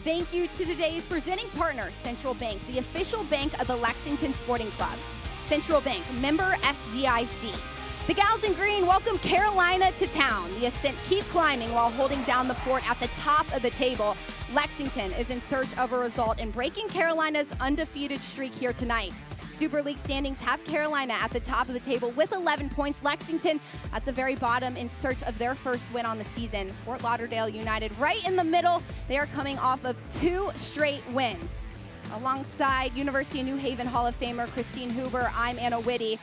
Thank you to today's presenting partner, Central Bank, the official bank of the Lexington Sporting Club. Central Bank, member FDIC. The Gals in Green welcome Carolina to town. The Ascent keep climbing while holding down the fort at the top of the table. Lexington is in search of a result in breaking Carolina's undefeated streak here tonight. Super League standings have Carolina at the top of the table with 11 points. Lexington at the very bottom in search of their first win on the season. Fort Lauderdale United right in the middle. They are coming off of 2 straight wins. Alongside University of New Haven Hall of Famer Christine Huber, I'm Anna Whitty.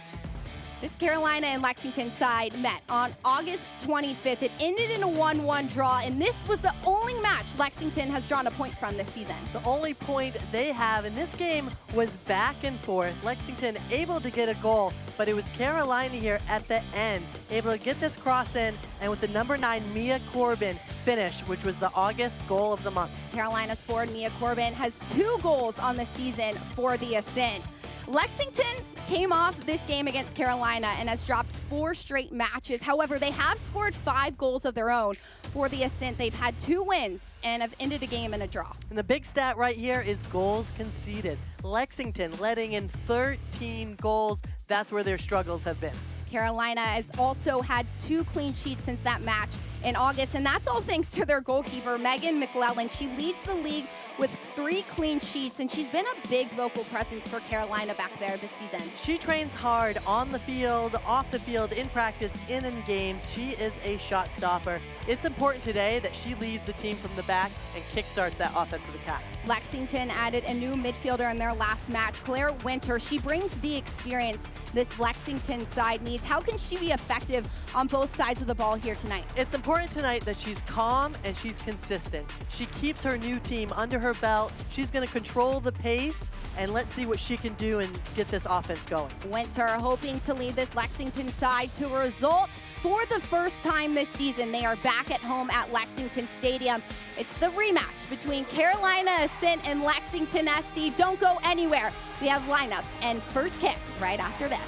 This Carolina and Lexington side met on August 25th. It ended in a 1-1 draw, and this was the only match Lexington has drawn a point from this season. The only point they have in this game was back and forth. Lexington able to get a goal, but it was Carolina here at the end, able to get this cross in, and with the number 9, Mia Corbin, finish, which was the August goal of the month. Carolina's forward, Mia Corbin, has 2 goals on the season for the Ascent. Lexington came off this game against Carolina and has dropped 4 straight matches. However, they have scored 5 goals of their own. For the Ascent, they've had 2 wins and have ended a game in a draw. And the big stat right here is goals conceded. Lexington letting in 13 goals. That's where their struggles have been. Carolina has also had 2 clean sheets since that match in August, and that's all thanks to their goalkeeper, Megan McClellan. She leads the league with 3 clean sheets, and she's been a big vocal presence for Carolina back there this season. She trains hard on the field, off the field, in practice, in games. She is a shot stopper. It's important today that she leads the team from the back and kickstarts that offensive attack. Lexington added a new midfielder in their last match, Claire Winter. She brings the experience this Lexington side needs. How can she be effective on both sides of the ball here tonight? It's important tonight that she's calm and she's consistent. She keeps her new team under her belt. She's going to control the pace, and let's see what she can do and get this offense going. Winter hoping to lead this Lexington side to a result. For the first time this season, they are back at home at Lexington Stadium. It's the rematch between Carolina Ascent and Lexington SC. Don't go anywhere. We have lineups and first kick right after this.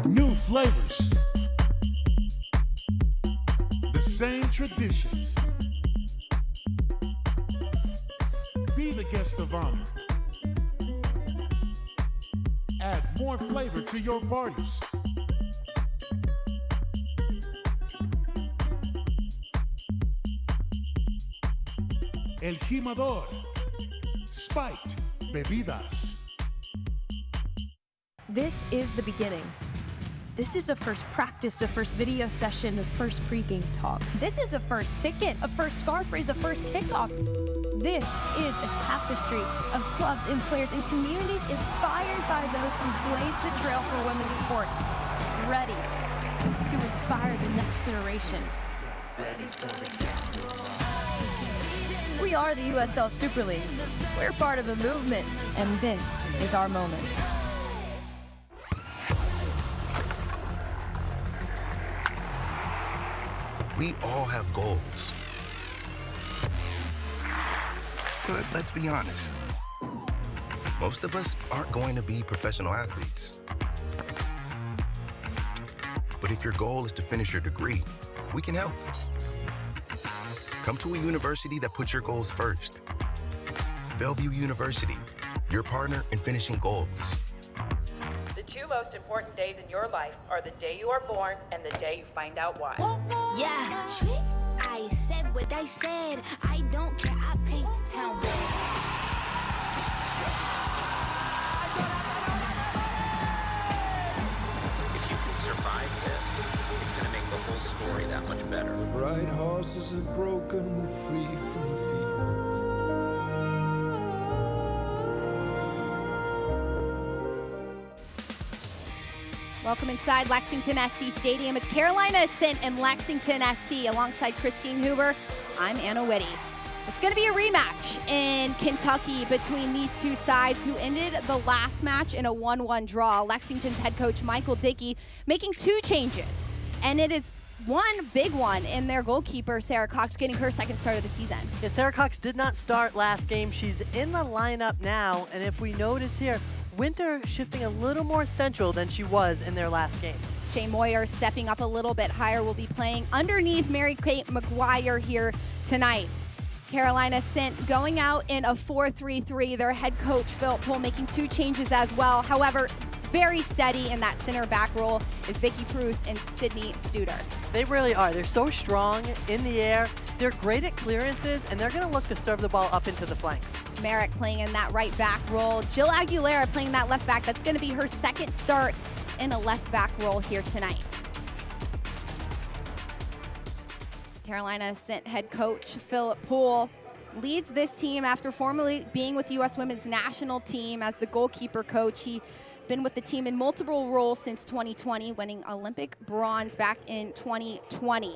New flavors, the same traditions. Be the guest of honor. Add more flavor to your parties. El Jimador, spiked bebidas. This is the beginning. This is a first practice, a first video session, a first pregame talk. This is a first ticket, a first scarf raise, a first kickoff. This is a tapestry of clubs and players and communities inspired by those who blazed the trail for women's sports, ready to inspire the next generation. We are the USL Super League. We're part of a movement, and this is our moment. We all have goals. But let's be honest, most of us aren't going to be professional athletes. But if your goal is to finish your degree, we can help. Come to a university that puts your goals first. Bellevue University, your partner in finishing goals. The 2 most important days in your life are the day you are born and the day you find out why. Yeah, I said what I said. I don't care, I paint the town red. If you can survive this, it's going to make the whole story that much better. The bright horses have broken free from the fields. Welcome inside Lexington SC Stadium. It's Carolina Ascent and Lexington SC. Alongside Christine Huber, I'm Anna Whitty. It's going to be a rematch in Kentucky between these 2 sides who ended the last match in a 1-1 draw. Lexington's head coach Michael Dickey making 2 changes, and it is one big one in their goalkeeper, Sarah Cox, getting her second start of the season. Yeah, Sarah Cox did not start last game. She's in the lineup now, and if we notice here, Winter shifting a little more central than she was in their last game. Shea Moyer stepping up a little bit higher, will be playing underneath Mary-Kate McGuire here tonight. Carolina Ascent going out in a 4-3-3. Their head coach, Phil Poole, making 2 changes as well. However, very steady in that center back role is Vicky Prus and Sydney Studer. They really are. They're so strong in the air. They're great at clearances, and they're going to look to serve the ball up into the flanks. Merrick playing in that right back role. Jill Aguilera playing that left back. That's going to be her second start in a left back role here tonight. Carolina Ascent head coach Phil Poole leads this team after formerly being with the U.S. Women's National Team as the goalkeeper coach. He's been with the team in multiple roles since 2020, winning Olympic bronze back in 2020.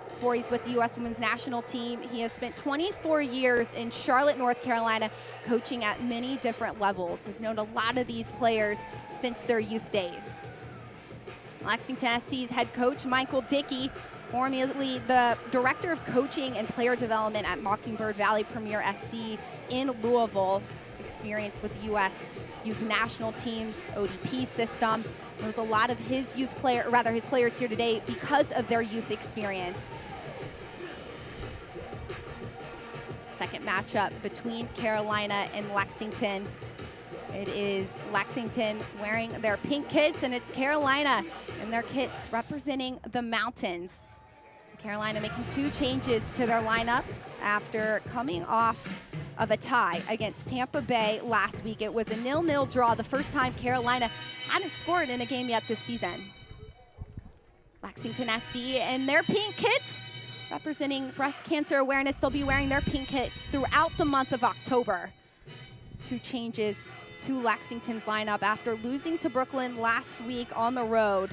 Before he's with the U.S. Women's National Team, he has spent 24 years in Charlotte, North Carolina, coaching at many different levels. He's known a lot of these players since their youth days. Lexington SC's head coach, Michael Dickey, formerly the Director of Coaching and Player Development at Mockingbird Valley Premier SC in Louisville. Experience with U.S. Youth National Team's ODP system. There's a lot of his his players here today because of their youth experience. Second matchup between Carolina and Lexington. It is Lexington wearing their pink kits, and it's Carolina in their kits representing the Mountains. Carolina making 2 changes to their lineups after coming off of a tie against Tampa Bay last week. It was a 0-0 draw, the first time Carolina hadn't scored in a game yet this season. Lexington SC in their pink kits representing breast cancer awareness. They'll be wearing their pink kits throughout the month of October. 2 changes to Lexington's lineup after losing to Brooklyn last week on the road.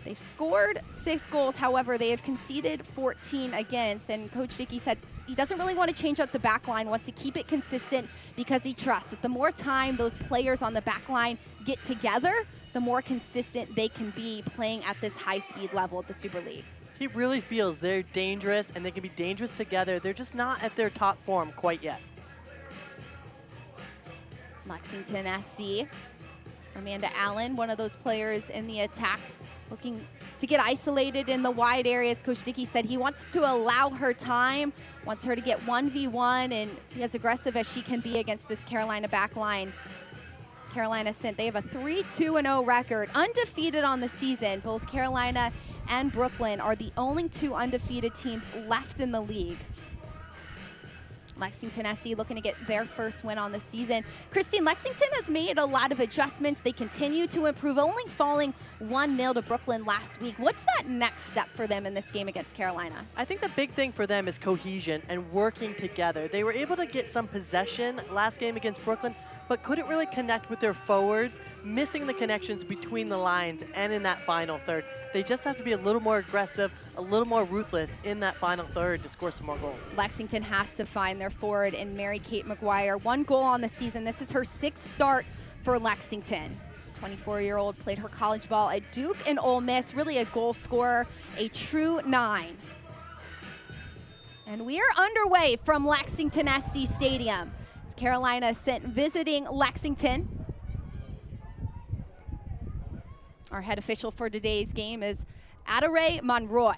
They've scored 6 goals, however, they have conceded 14 against, and Coach Dickey said he doesn't really want to change up the back line, wants to keep it consistent because he trusts that the more time those players on the back line get together, the more consistent they can be playing at this high-speed level at the Super League. He really feels they're dangerous, and they can be dangerous together. They're just not at their top form quite yet. Lexington SC, Amanda Allen, one of those players in the attack, looking to get isolated in the wide areas. Coach Dickey said he wants to allow her time, wants her to get 1v1 and be as aggressive as she can be against this Carolina back line. Carolina Ascent, they have a 3-2-0 record, undefeated on the season. Both Carolina and Brooklyn are the only 2 undefeated teams left in the league. Lexington SC looking to get their first win on the season. Christine, Lexington has made a lot of adjustments. They continue to improve, only falling 1-0 to Brooklyn last week. What's that next step for them in this game against Carolina? I think the big thing for them is cohesion and working together. They were able to get some possession last game against Brooklyn, but couldn't really connect with their forwards, missing the connections between the lines and in that final third. They just have to be a little more aggressive, a little more ruthless in that final third to score some more goals. Lexington has to find their forward in Mary-Kate McGuire. 1 goal on the season. This is her 6th start for Lexington. 24-year-old played her college ball at Duke and Ole Miss, really a goal scorer, a true 9. And we are underway from Lexington SC Stadium. It's Carolina Ascent visiting Lexington. Our head official for today's game is Adare Monroy.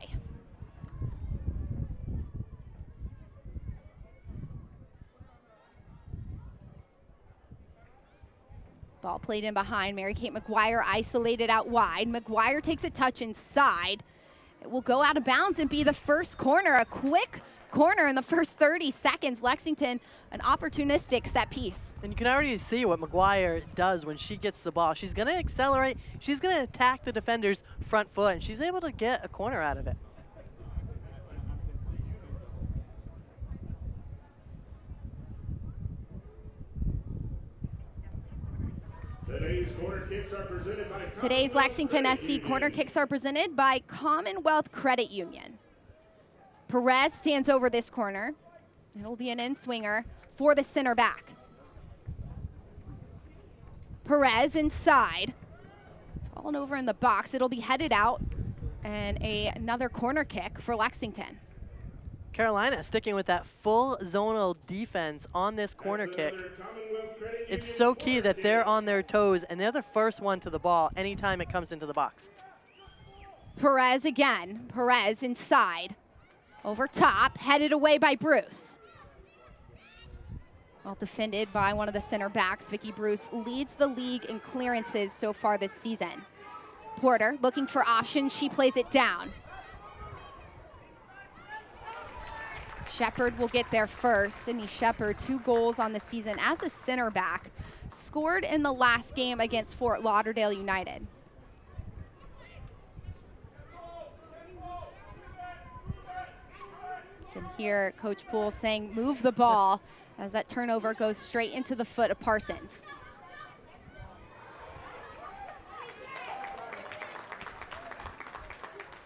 Ball played in behind. Mary-Kate McGuire isolated out wide. McGuire takes a touch inside. It will go out of bounds and be the first corner. A quick corner in the first 30 seconds. Lexington, an opportunistic set piece. And you can already see what McGuire does when she gets the ball. She's going to accelerate. She's going to attack the defender's front foot, and she's able to get a corner out of it. Today's Lexington SC corner kicks are presented by Commonwealth Credit Union. Perez stands over this corner. It'll be an in-swinger for the center back. Perez inside. Falling over in the box. It'll be headed out. And another corner kick for Lexington. Carolina sticking with that full zonal defense on this corner kick. It's so key that they're on their toes and they're the first one to the ball anytime it comes into the box. Perez again. Perez inside. Over top, headed away by Bruce. Well defended by one of the center backs. Vicky Bruce leads the league in clearances so far this season. Porter looking for options. She plays it down. Shepard will get there first. Sydney Shepard, 2 goals on the season as a center back. Scored in the last game against Fort Lauderdale United. You can hear Coach Poole saying, move the ball, as that turnover goes straight into the foot of Parsons.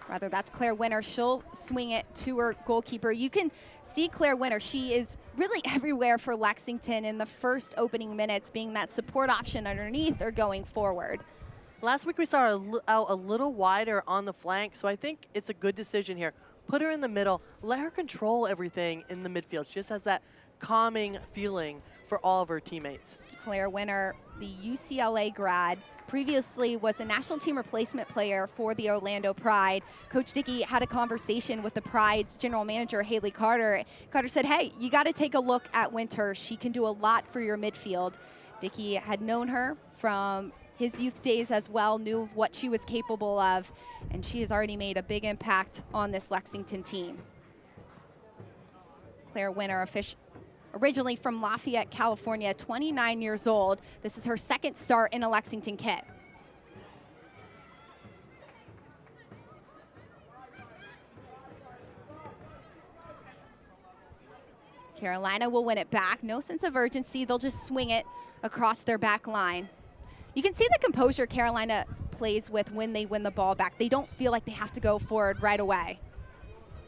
Rather, that's Claire Winter. She'll swing it to her goalkeeper. You can see Claire Winter. She is really everywhere for Lexington in the first opening minutes, being that support option underneath or going forward. Last week we saw her out a little wider on the flank, so I think it's a good decision here. Put her in the middle, let her control everything in the midfield. She just has that calming feeling for all of her teammates. Claire Winter, the UCLA grad, previously was a national team replacement player for the Orlando Pride. Coach Dickey had a conversation with the Pride's general manager, Haley Carter. Carter said, hey, you got to take a look at Winter. She can do a lot for your midfield. Dickey had known her from his youth days as well, knew what she was capable of, and she has already made a big impact on this Lexington team. Claire Winter, originally from Lafayette, California, 29 years old. This is her second start in a Lexington kit. Carolina will win it back. No sense of urgency. They'll just swing it across their back line. You can see the composure Carolina plays with when they win the ball back. They don't feel like they have to go forward right away.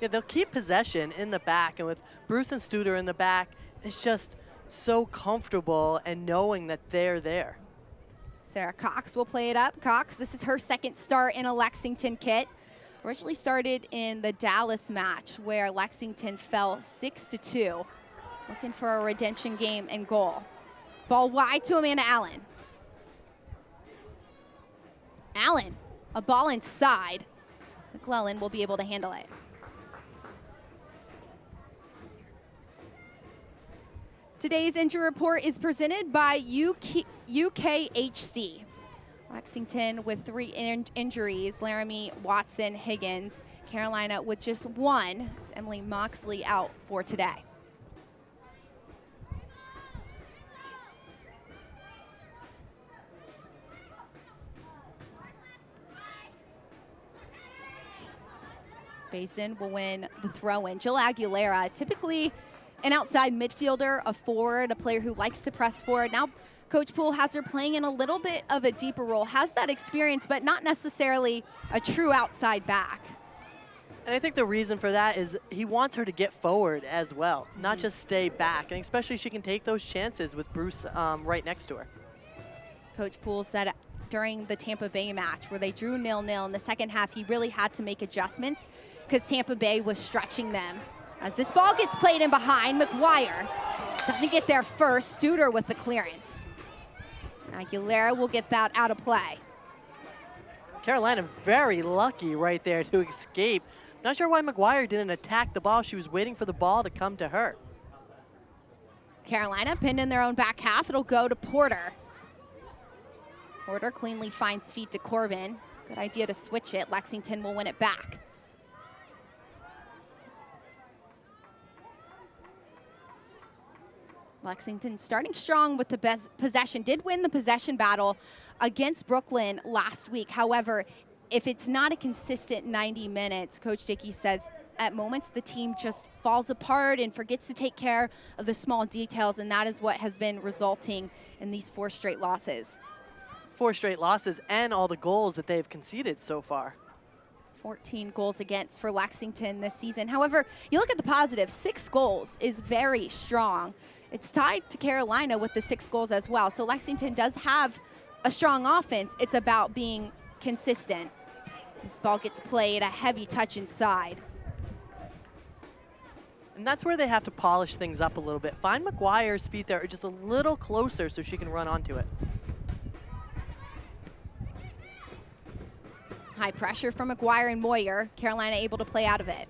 Yeah, they'll keep possession in the back, and with Bruce and Studer in the back, it's just so comfortable and knowing that they're there. Sarah Cox will play it up. Cox, this is her second start in a Lexington kit. Originally started in the Dallas match where Lexington fell 6-2. Looking for a redemption game and goal. Ball wide to Amanda Allen. Allen, a ball inside. McClellan will be able to handle it. Today's injury report is presented by UKHC. Lexington with 3 injuries, Laramie, Watson, Higgins. Carolina with just 1. It's Emily Moxley out for today. Basin will win the throw-in. Jill Aguilera, typically an outside midfielder, a forward, a player who likes to press forward. Now Coach Poole has her playing in a little bit of a deeper role, has that experience, but not necessarily a true outside back. And I think the reason for that is he wants her to get forward as well, not just stay back. And especially she can take those chances with Bruce right next to her. Coach Poole said during the Tampa Bay match where they drew 0-0 in the second half, he really had to make adjustments because Tampa Bay was stretching them. As this ball gets played in behind, McGuire doesn't get there first. Studer with the clearance. Aguilera will get that out of play. Carolina very lucky right there to escape. Not sure why McGuire didn't attack the ball. She was waiting for the ball to come to her. Carolina pinned in their own back half. It'll go to Porter. Porter cleanly finds feet to Corbin. Good idea to switch it. Lexington will win it back. Lexington starting strong with the best possession. Did win the possession battle against Brooklyn last week. However, if it's not a consistent 90 minutes, Coach Dickey says at moments the team just falls apart and forgets to take care of the small details, and that is what has been resulting in these 4 straight losses. 4 straight losses and all the goals that they've conceded so far. 14 goals against for Lexington this season. However, you look at the positive, 6 goals is very strong. It's tied to Carolina with the 6 goals as well. So Lexington does have a strong offense. It's about being consistent. This ball gets played, a heavy touch inside. And that's where they have to polish things up a little bit. Find McGuire's feet there just a little closer so she can run onto it. High pressure from McGuire and Moyer. Carolina able to play out of it.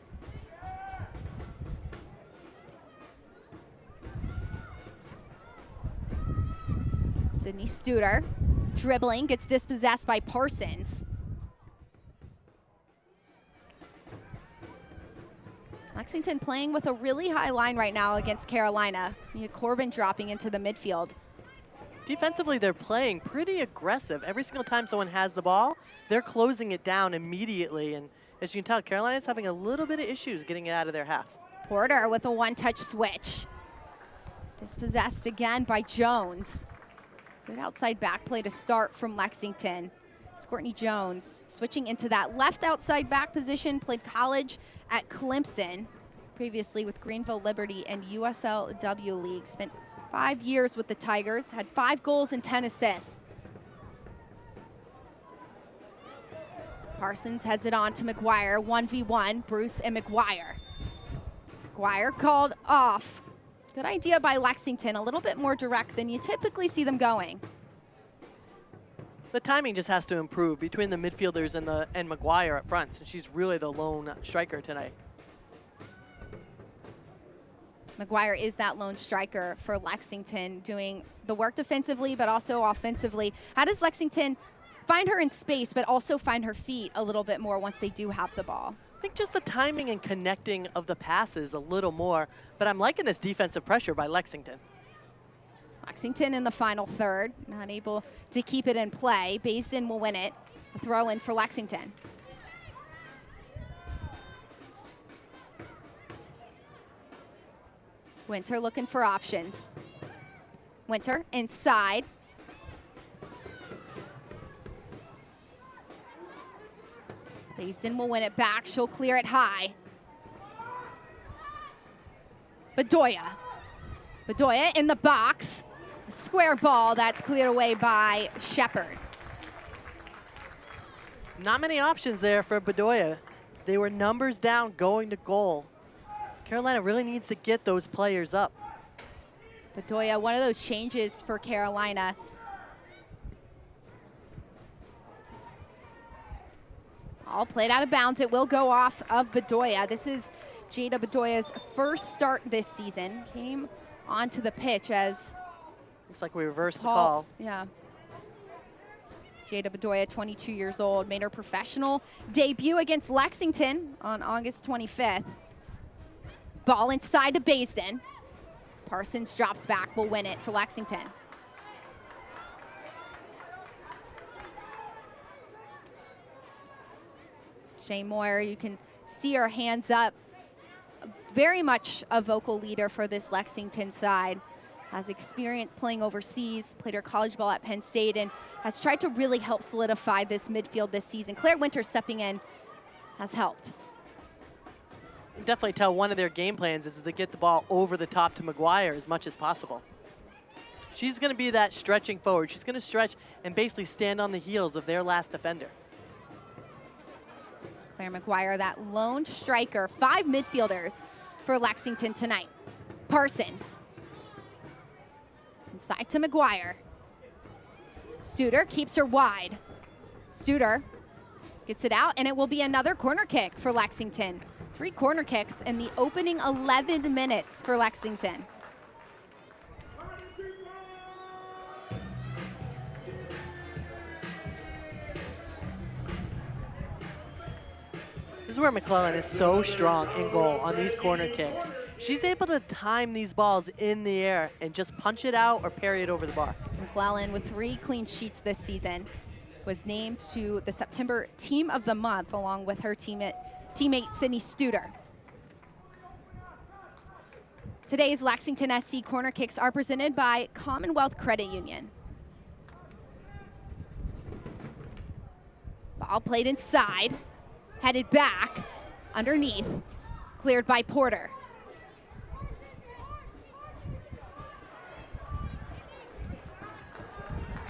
Sydney Studer dribbling, gets dispossessed by Parsons. Lexington playing with a really high line right now against Carolina. Mia Corbin dropping into the midfield. Defensively, they're playing pretty aggressive. Every single time someone has the ball, they're closing it down immediately. And as you can tell, Carolina's having a little bit of issues getting it out of their half. Porter with a one-touch switch. Dispossessed again by Jones. Good outside back play to start from Lexington. It's Courtney Jones switching into that left outside back position, played college at Clemson, previously with Greenville Liberty and USL League. Spent 5 years with the Tigers, had 5 goals and 10 assists. Parsons heads it on to McGuire, 1v1, Bruce and McGuire. McGuire called off. Good idea by Lexington, a little bit more direct than you typically see them going. The timing just has to improve between the midfielders and McGuire up front, since she's really the lone striker tonight. McGuire is that lone striker for Lexington, doing the work defensively, but also offensively. How does Lexington find her in space, but also find her feet a little bit more once they do have the ball? I think just the timing and connecting of the passes a little more, but I'm liking this defensive pressure by Lexington. Lexington in the final third, not able to keep it in play. Baisden will win it. A throw in for Lexington. Winter looking for options. Winter inside. Baisden will win it back. She'll clear it high. Bedoya. Bedoya in the box. A square ball that's cleared away by Shepard. Not many options there for Bedoya. They were numbers down going to goal. Carolina really needs to get those players up. Bedoya, one of those changes for Carolina. All played out of bounds. It will go off of Bedoya. This is Jada Bedoya's first start this season. Came onto the pitch as... Looks like we reversed the call. Yeah. Jada Bedoya, 22 years old, made her professional debut against Lexington on August 25th. Ball inside to Baisden. Parsons drops back, will win it for Lexington. Shane Moyer, you can see her hands up. Very much a vocal leader for this Lexington side. Has experience playing overseas, played her college ball at Penn State, and has tried to really help solidify this midfield this season. Claire Winter stepping in has helped. You can definitely tell one of their game plans is to get the ball over the top to McGuire as much as possible. She's going to be that stretching forward. She's going to stretch and basically stand on the heels of their last defender. Claire McGuire, that lone striker. 5 midfielders for Lexington tonight. Parsons. Inside to McGuire. Studer keeps her wide. Studer gets it out, and it will be another corner kick for Lexington. 3 corner kicks in the opening 11 minutes for Lexington. This is where McClellan is so strong in goal on these corner kicks. She's able to time these balls in the air and just punch it out or parry it over the bar. McClellan with 3 clean sheets this season was named to the September Team of the Month along with her teammate Sydney Studer. Today's Lexington SC corner kicks are presented by Commonwealth Credit Union. Ball played inside, headed back, underneath, cleared by Porter.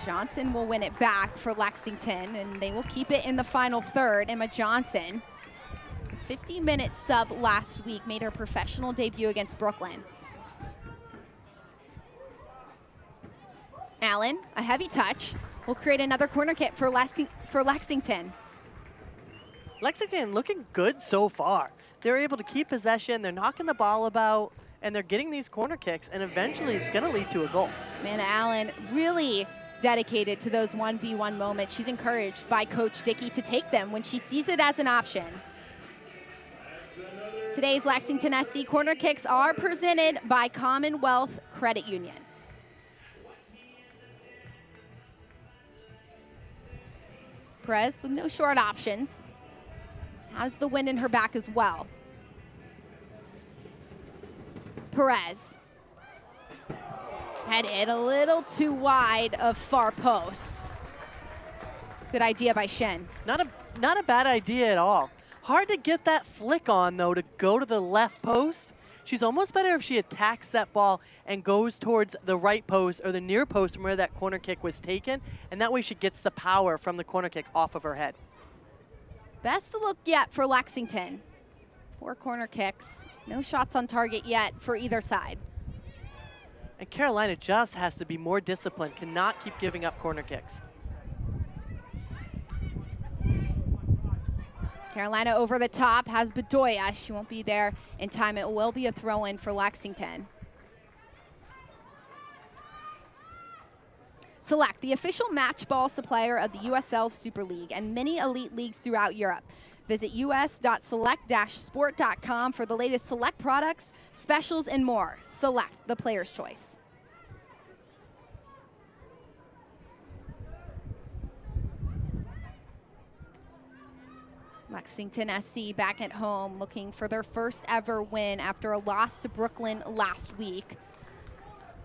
Johnson will win it back for Lexington, and they will keep it in the final third. Emma Johnson, 50-minute sub last week, made her professional debut against Brooklyn. Allen, a heavy touch, will create another corner kick for Lexington. Lexington looking good so far. They're able to keep possession, they're knocking the ball about, and they're getting these corner kicks, and eventually it's gonna lead to a goal. Amanda Allen really dedicated to those 1v1 moments. She's encouraged by Coach Dickey to take them when she sees it as an option. Today's Lexington SC corner kicks are presented by Commonwealth Credit Union. Perez with no short options. Has the wind in her back as well. Perez. Headed a little too wide of far post. Good idea by Shen. Not a bad idea at all. Hard to get that flick on, though, to go to the left post. She's almost better if she attacks that ball and goes towards the right post or the near post from where that corner kick was taken, and that way she gets the power from the corner kick off of her head. Best look yet for Lexington. 4 corner kicks. No shots on target yet for either side. And Carolina just has to be more disciplined, cannot keep giving up corner kicks. Carolina over the top, has Bedoya. She won't be there in time. It will be a throw-in for Lexington. Select, the official match ball supplier of the USL Super League and many elite leagues throughout Europe. Visit us.select-sport.com for the latest Select products, specials, and more. Select, the player's choice. Lexington SC back at home looking for their first ever win after a loss to Brooklyn last week.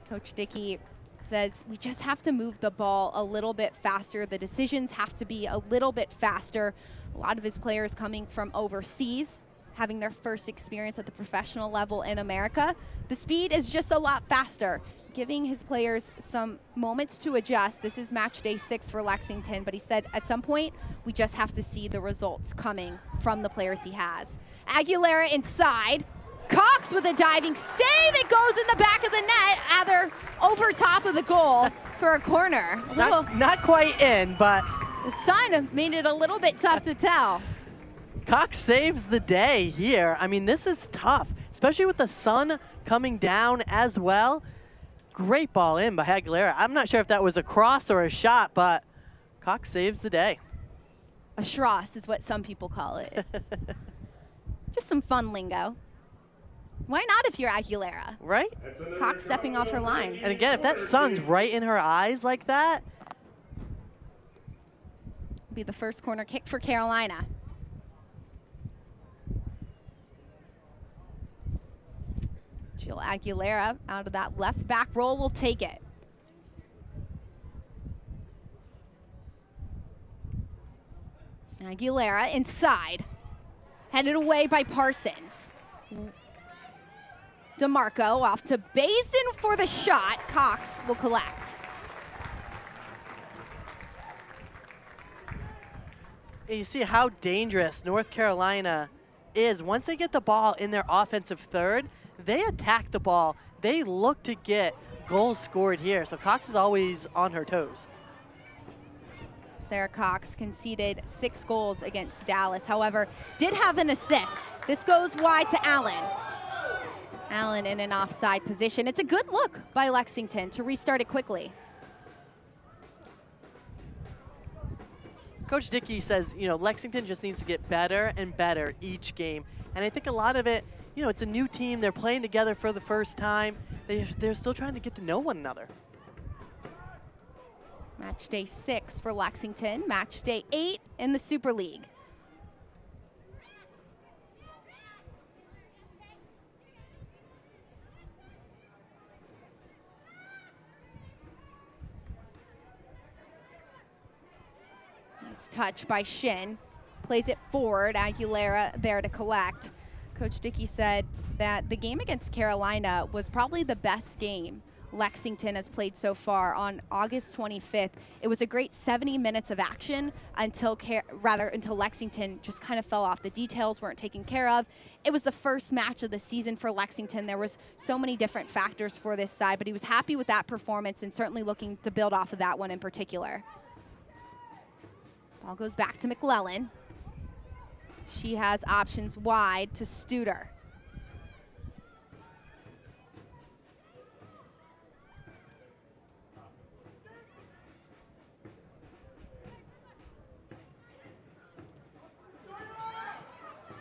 Coach Dickey says we just have to move the ball a little bit faster. The decisions have to be a little bit faster. A lot of his players coming from overseas, having their first experience at the professional level in America. The speed is just a lot faster, giving his players some moments to adjust. This is match day 6 for Lexington, but he said at some point, we just have to see the results coming from the players he has. Aguilera inside. Cox with a diving save. It goes in the back of the net, either over top of the goal for a corner. Not quite in, but the sun made it a little bit tough to tell. Cox saves the day here. I mean, this is tough, especially with the sun coming down as well. Great ball in by Aguilera. I'm not sure if that was a cross or a shot, but Cox saves the day. A schross is what some people call it. Just some fun lingo. Why not if you're Aguilera? Right? Cox stepping off her line. And again, if that sun's right in her eyes like that. Be the first corner kick for Carolina. Jill Aguilera out of that left back roll will take it. Aguilera inside. Headed away by Parsons. DeMarco off to Basin for the shot. Cox will collect. And you see how dangerous North Carolina is. Once they get the ball in their offensive third, they attack the ball. They look to get goals scored here. So Cox is always on her toes. Sarah Cox conceded 6 goals against Dallas. However, did have an assist. This goes wide to Allen. Allen in an offside position. It's a good look by Lexington to restart it quickly. Coach Dickey says, you know, Lexington just needs to get better and better each game. And I think a lot of it, you know, it's a new team. They're playing together for the first time. They're still trying to get to know one another. Match day 6 for Lexington. Match day 8 in the Super League. Nice touch by Shin. Plays it forward. Aguilera there to collect. Coach Dickey said that the game against Carolina was probably the best game Lexington has played so far on August 25th. It was a great 70 minutes of action until Lexington just kind of fell off. The details weren't taken care of. It was the first match of the season for Lexington. There was so many different factors for this side, but he was happy with that performance and certainly looking to build off of that one in particular. Ball goes back to McClellan. She has options wide to Studer.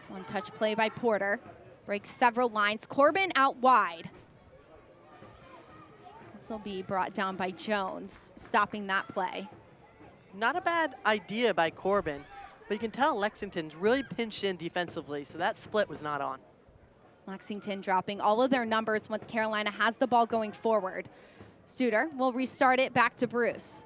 One touch play by Porter. Breaks several lines. Corbin out wide. This will be brought down by Jones, stopping that play. Not a bad idea by Corbin, but you can tell Lexington's really pinched in defensively, so that split was not on. Lexington dropping all of their numbers once Carolina has the ball going forward. Studer will restart it back to Bruce.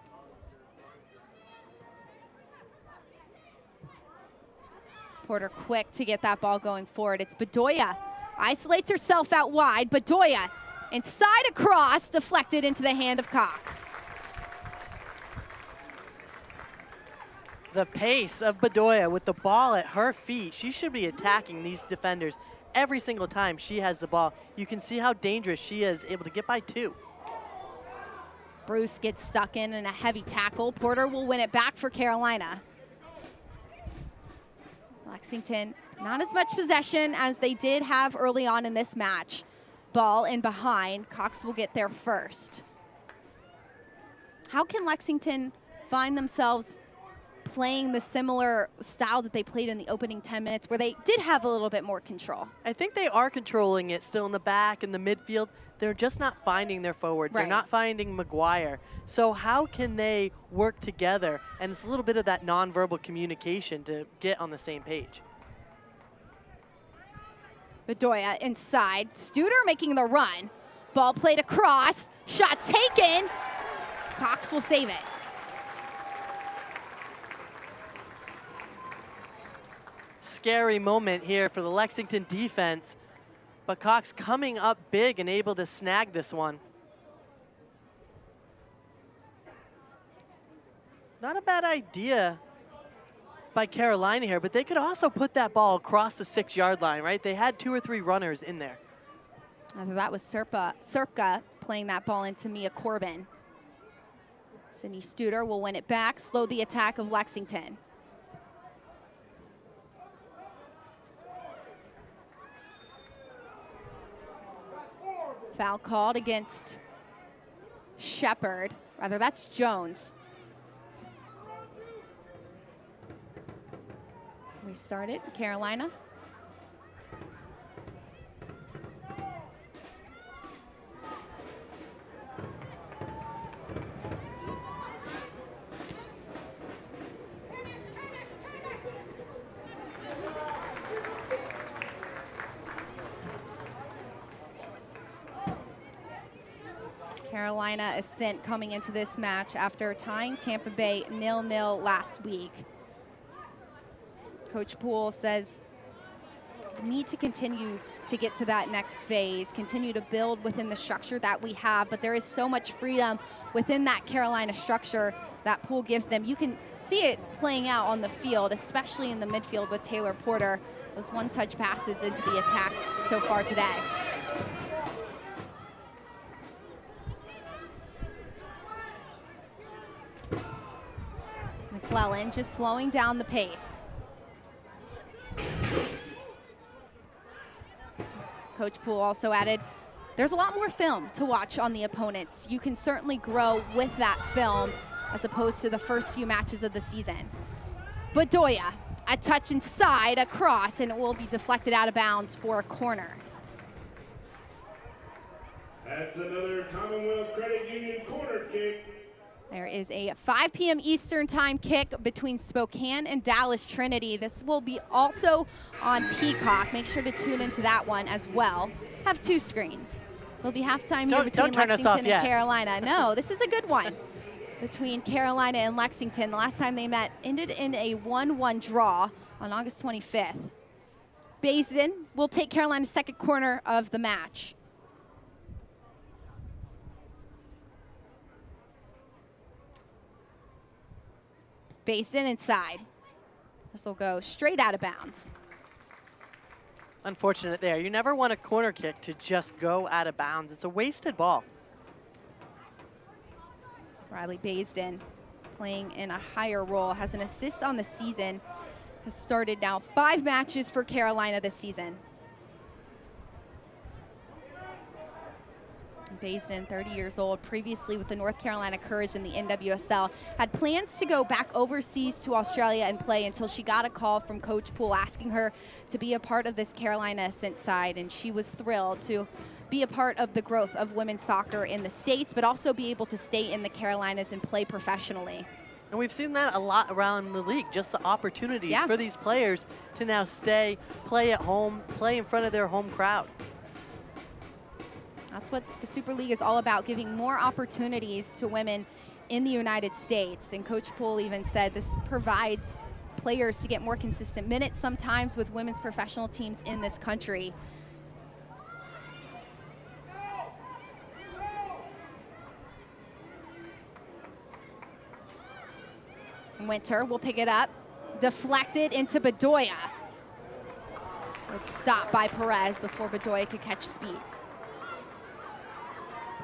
Porter quick to get that ball going forward. It's Bedoya. Isolates herself out wide. Bedoya inside a cross, deflected into the hand of Cox. The pace of Bedoya with the ball at her feet. She should be attacking these defenders every single time she has the ball. You can see how dangerous she is, able to get by two. Bruce gets stuck in a heavy tackle. Porter will win it back for Carolina. Lexington, not as much possession as they did have early on in this match. Ball in behind. Cox will get there first. How can Lexington find themselves playing the similar style that they played in the opening 10 minutes where they did have a little bit more control? I think they are controlling it still in the back, in the midfield. They're just not finding their forwards. Right. They're not finding McGuire. So how can they work together? And it's a little bit of that nonverbal communication to get on the same page. Bedoya inside. Studer making the run. Ball played across. Shot taken. Cox will save it. Scary moment here for the Lexington defense, but Cox coming up big and able to snag this one. Not a bad idea by Carolina here, but they could also put that ball across the 6-yard line, right? They had 2 or 3 runners in there. That was Serpka playing that ball into Mia Corbin. Sydney Studer will win it back, slow the attack of Lexington. Foul called against Shepard. Rather, that's Jones. We started Carolina. Carolina Ascent coming into this match after tying Tampa Bay 0-0 last week. Coach Poole says we need to continue to get to that next phase, continue to build within the structure that we have, but there is so much freedom within that Carolina structure that Poole gives them. You can see it playing out on the field, especially in the midfield with Taylor Porter. Those one-touch passes into the attack so far today. McClellan just slowing down the pace. Coach Poole also added, there's a lot more film to watch on the opponents. You can certainly grow with that film as opposed to the first few matches of the season. Bedoya, a touch inside, a cross, and it will be deflected out of bounds for a corner. That's another Commonwealth Credit Union corner kick. There is a 5 p.m. Eastern time kick between Spokane and Dallas Trinity. This will be also on Peacock. Make sure to tune into that one as well. Have 2 screens. There'll be halftime here between Lexington and Carolina. No, this is a good one between Carolina and Lexington. The last time they met ended in a 1-1 draw on August 25th. Bazin will take Carolina's second corner of the match. Basin inside. This will go straight out of bounds. Unfortunate there. You never want a corner kick to just go out of bounds. It's a wasted ball. Riley Basin playing in a higher role, has an assist on the season, has started now 5 matches for Carolina this season. Basin, 30 years old, previously with the North Carolina Courage in the NWSL, had plans to go back overseas to Australia and play until she got a call from Coach Poole asking her to be a part of this Carolina Ascent side, and she was thrilled to be a part of the growth of women's soccer in the States, but also be able to stay in the Carolinas and play professionally. And we've seen that a lot around the league, just the opportunities for these players to now stay, play at home, play in front of their home crowd. That's what the Super League is all about, giving more opportunities to women in the United States. And Coach Poole even said this provides players to get more consistent minutes sometimes with women's professional teams in this country. Winter will pick it up, deflected into Bedoya. It's stopped by Perez before Bedoya could catch speed.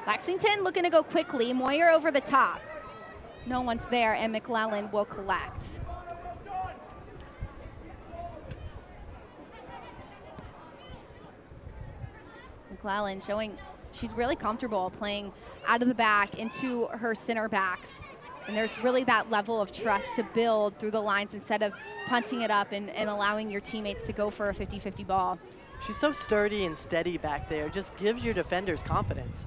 Lexington looking to go quickly. Moyer over the top. No one's there, and McClellan will collect. McClellan showing she's really comfortable playing out of the back into her center backs. And there's really that level of trust to build through the lines instead of punting it up and allowing your teammates to go for a 50-50 ball. She's so sturdy and steady back there. Just gives your defenders confidence.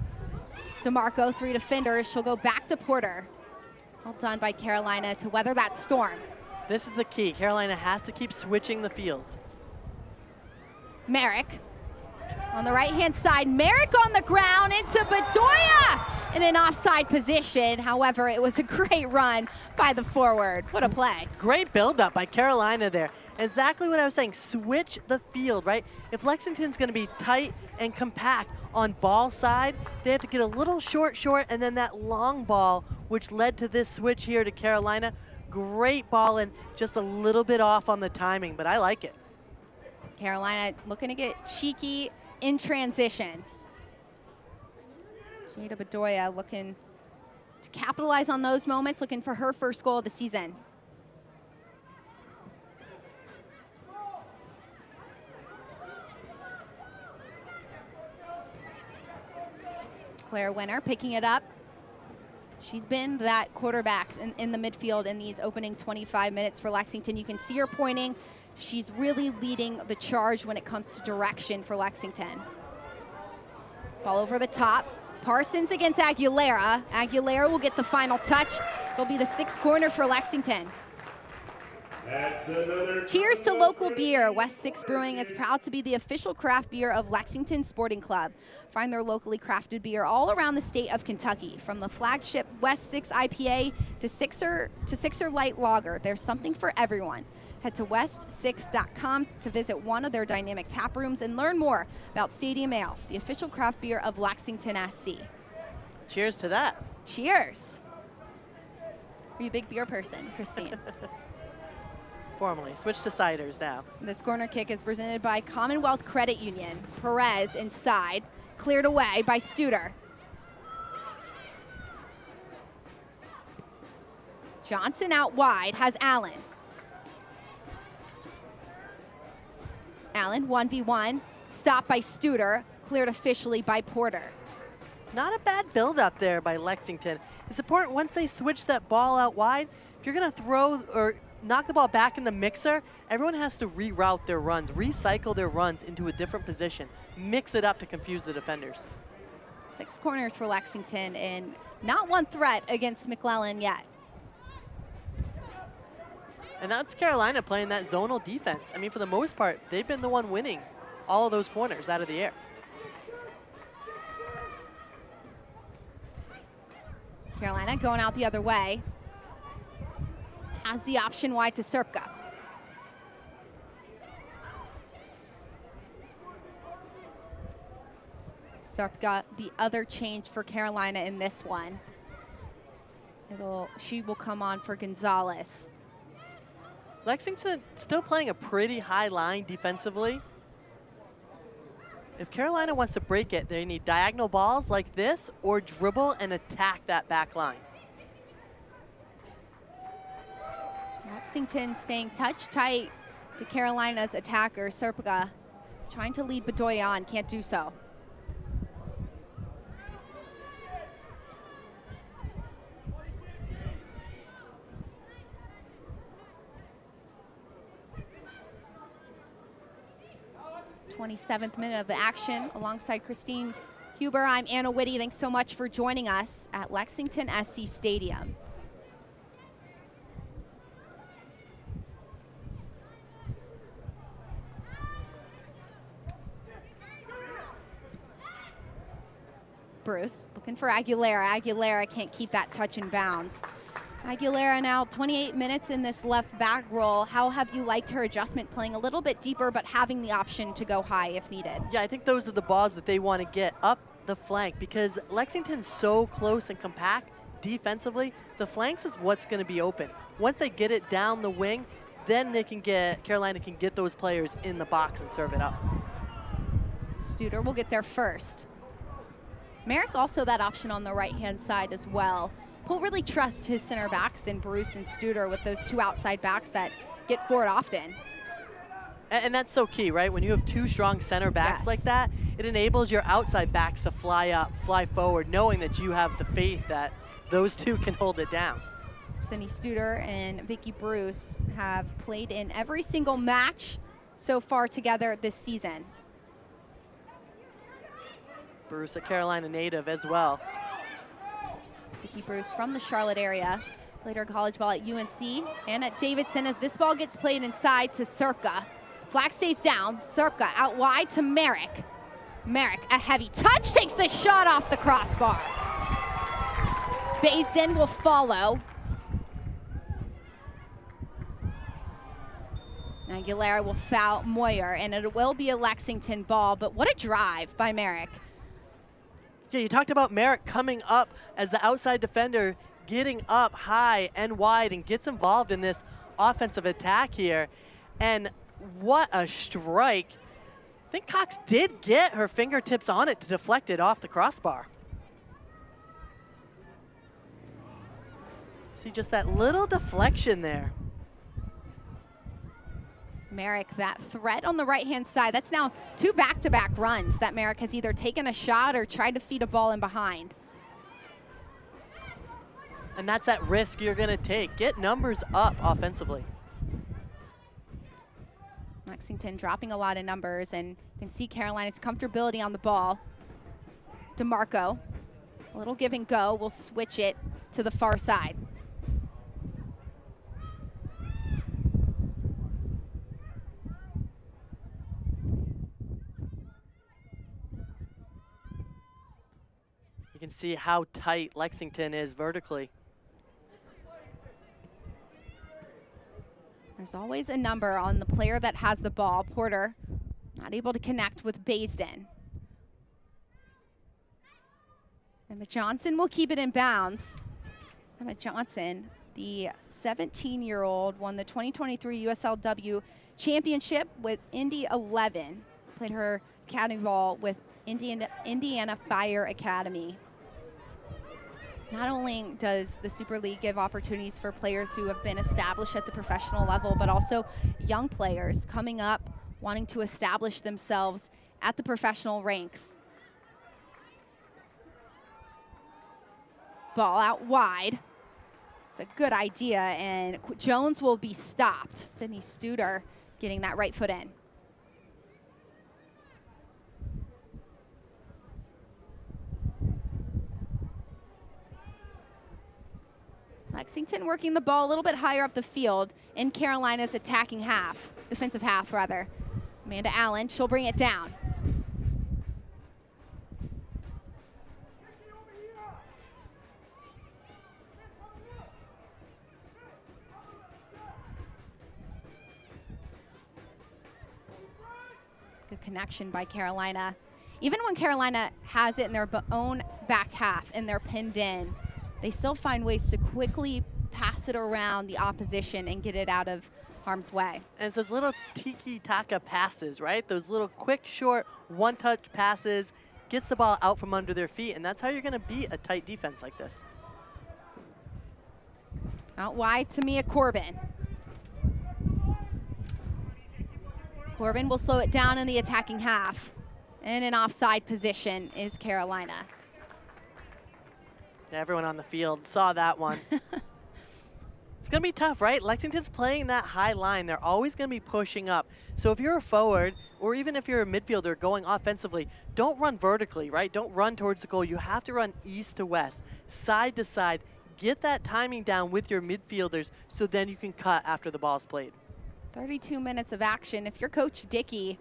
DeMarco, 3 defenders. She'll go back to Porter. Well done by Carolina to weather that storm. This is the key. Carolina has to keep switching the fields. Merrick on the right-hand side. Merrick on the ground into Bedoya in an offside position. However, it was a great run by the forward. What a play. Great build-up by Carolina there. Exactly what I was saying. Switch the field, right? If Lexington's going to be tight and compact on ball side, they have to get a little short, and then that long ball, which led to this switch here to Carolina. Great ball and just a little bit off on the timing, but I like it. Carolina looking to get cheeky in transition. Jada Bedoya looking to capitalize on those moments, looking for her first goal of the season. Claire Winter picking it up. She's been that quarterback in the midfield in these opening 25 minutes for Lexington. You can see her pointing. She's really leading the charge when it comes to direction for Lexington. Ball over the top. Parsons against Aguilera. Aguilera will get the final touch. It'll be the 6th corner for Lexington. Cheers to local beer. West 6 Brewing is proud to be the official craft beer of Lexington Sporting Club. Find their locally crafted beer all around the state of Kentucky. From the flagship West 6 IPA to Sixer Light Lager, there's something for everyone. Head to west6.com to visit one of their dynamic tap rooms and learn more about Stadium Ale, the official craft beer of Lexington SC. Cheers to that. Cheers. Are you a big beer person, Christine? Formally. Switch to ciders now. This corner kick is presented by Commonwealth Credit Union. Perez inside, cleared away by Studer. Johnson out wide has Allen. Allen, 1v1, stopped by Studer, cleared officially by Porter. Not a bad build-up there by Lexington. It's important once they switch that ball out wide, if you're going to throw or knock the ball back in the mixer, everyone has to reroute their runs, recycle their runs into a different position, mix it up to confuse the defenders. 6 corners for Lexington and not one threat against McClellan yet. And that's Carolina playing that zonal defense. I mean, for the most part, they've been the one winning all of those corners out of the air. Carolina going out the other way. Has the option wide to Serpka. Serpka, the other change for Carolina in this one. She will come on for Gonzalez. Lexington still playing a pretty high line defensively. If Carolina wants to break it, they need diagonal balls like this or dribble and attack that back line. Lexington staying touch tight to Carolina's attacker, Serpica, trying to lead Bedoya on, can't do so. th minute of the action alongside Christine Huber. I'm Anna Whitty. Thanks so much for joining us at Lexington SC Stadium. Bruce looking for Aguilera. Aguilera can't keep that touch in bounds. Aguilera now 28 minutes in this left back role. How have you liked her adjustment, playing a little bit deeper but having the option to go high if needed? Yeah, I think those are the balls that they want to get up the flank because Lexington's so close and compact defensively. The flanks is what's going to be open. Once they get it down the wing, then they can get, Carolina can get those players in the box and serve it up. Studer will get there first. Merrick also that option on the right-hand side as well. He'll really trust his center backs in Bruce and Studer with those two outside backs that get forward often. And that's so key, right? When you have two strong center backs like that, it enables your outside backs to fly up, fly forward, knowing that you have the faith that those two can hold it down. Sydney Studer and Vicky Bruce have played in every single match so far together this season. Bruce, a Carolina native as well. Vicky Bruce from the Charlotte area, played her college ball at UNC and at Davidson as this ball gets played inside to Serpica. Flag stays down, Serpica out wide to Merrick. Merrick, a heavy touch, takes the shot off the crossbar. Baisden will follow. Aguilera will foul Moyer, and it will be a Lexington ball, but what a drive by Merrick. Yeah, you talked about Merrick coming up as the outside defender, getting up high and wide and gets involved in this offensive attack here. And what a strike. I think Cox did get her fingertips on it to deflect it off the crossbar. See just that little deflection there. Merrick, that threat on the right-hand side. That's now two back-to-back runs that Merrick has either taken a shot or tried to feed a ball in behind. And that's that risk you're going to take. Get numbers up offensively. Lexington dropping a lot of numbers, and you can see Carolina's comfortability on the ball. DeMarco, a little give and go. We'll switch it to the far side. You can see how tight Lexington is vertically. There's always a number on the player that has the ball. Porter not able to connect with Baisden. Emma Johnson will keep it in bounds. Emma Johnson, the 17-year-old, won the 2023 USLW Championship with Indy 11. Played her academy ball with Indiana Fire Academy. Not only does the Super League give opportunities for players who have been established at the professional level, but also young players coming up, wanting to establish themselves at the professional ranks. Ball out wide. It's a good idea, and Jones will be stopped. Sydney Studer getting that right foot in. Lexington working the ball a little bit higher up the field in Carolina's attacking half, defensive half rather. Amanda Allen, she'll bring it down. Good connection by Carolina. Even when Carolina has it in their own back half and they're pinned in, they still find ways to quickly pass it around the opposition and get it out of harm's way. And it's those little tiki-taka passes, right? Those little quick, short, one-touch passes, gets the ball out from under their feet, and that's how you're going to beat a tight defense like this. Out wide to Mia Corbin. Corbin will slow it down in the attacking half. In an offside position is Carolina. Everyone on the field saw that one. It's going to be tough, right? Lexington's playing that high line. They're always going to be pushing up. So if you're a forward, or even if you're a midfielder going offensively, don't run vertically, right? Don't run towards the goal. You have to run east to west, side to side. Get that timing down with your midfielders so then you can cut after the ball's played. 32 minutes of action. If you're Coach Dickey,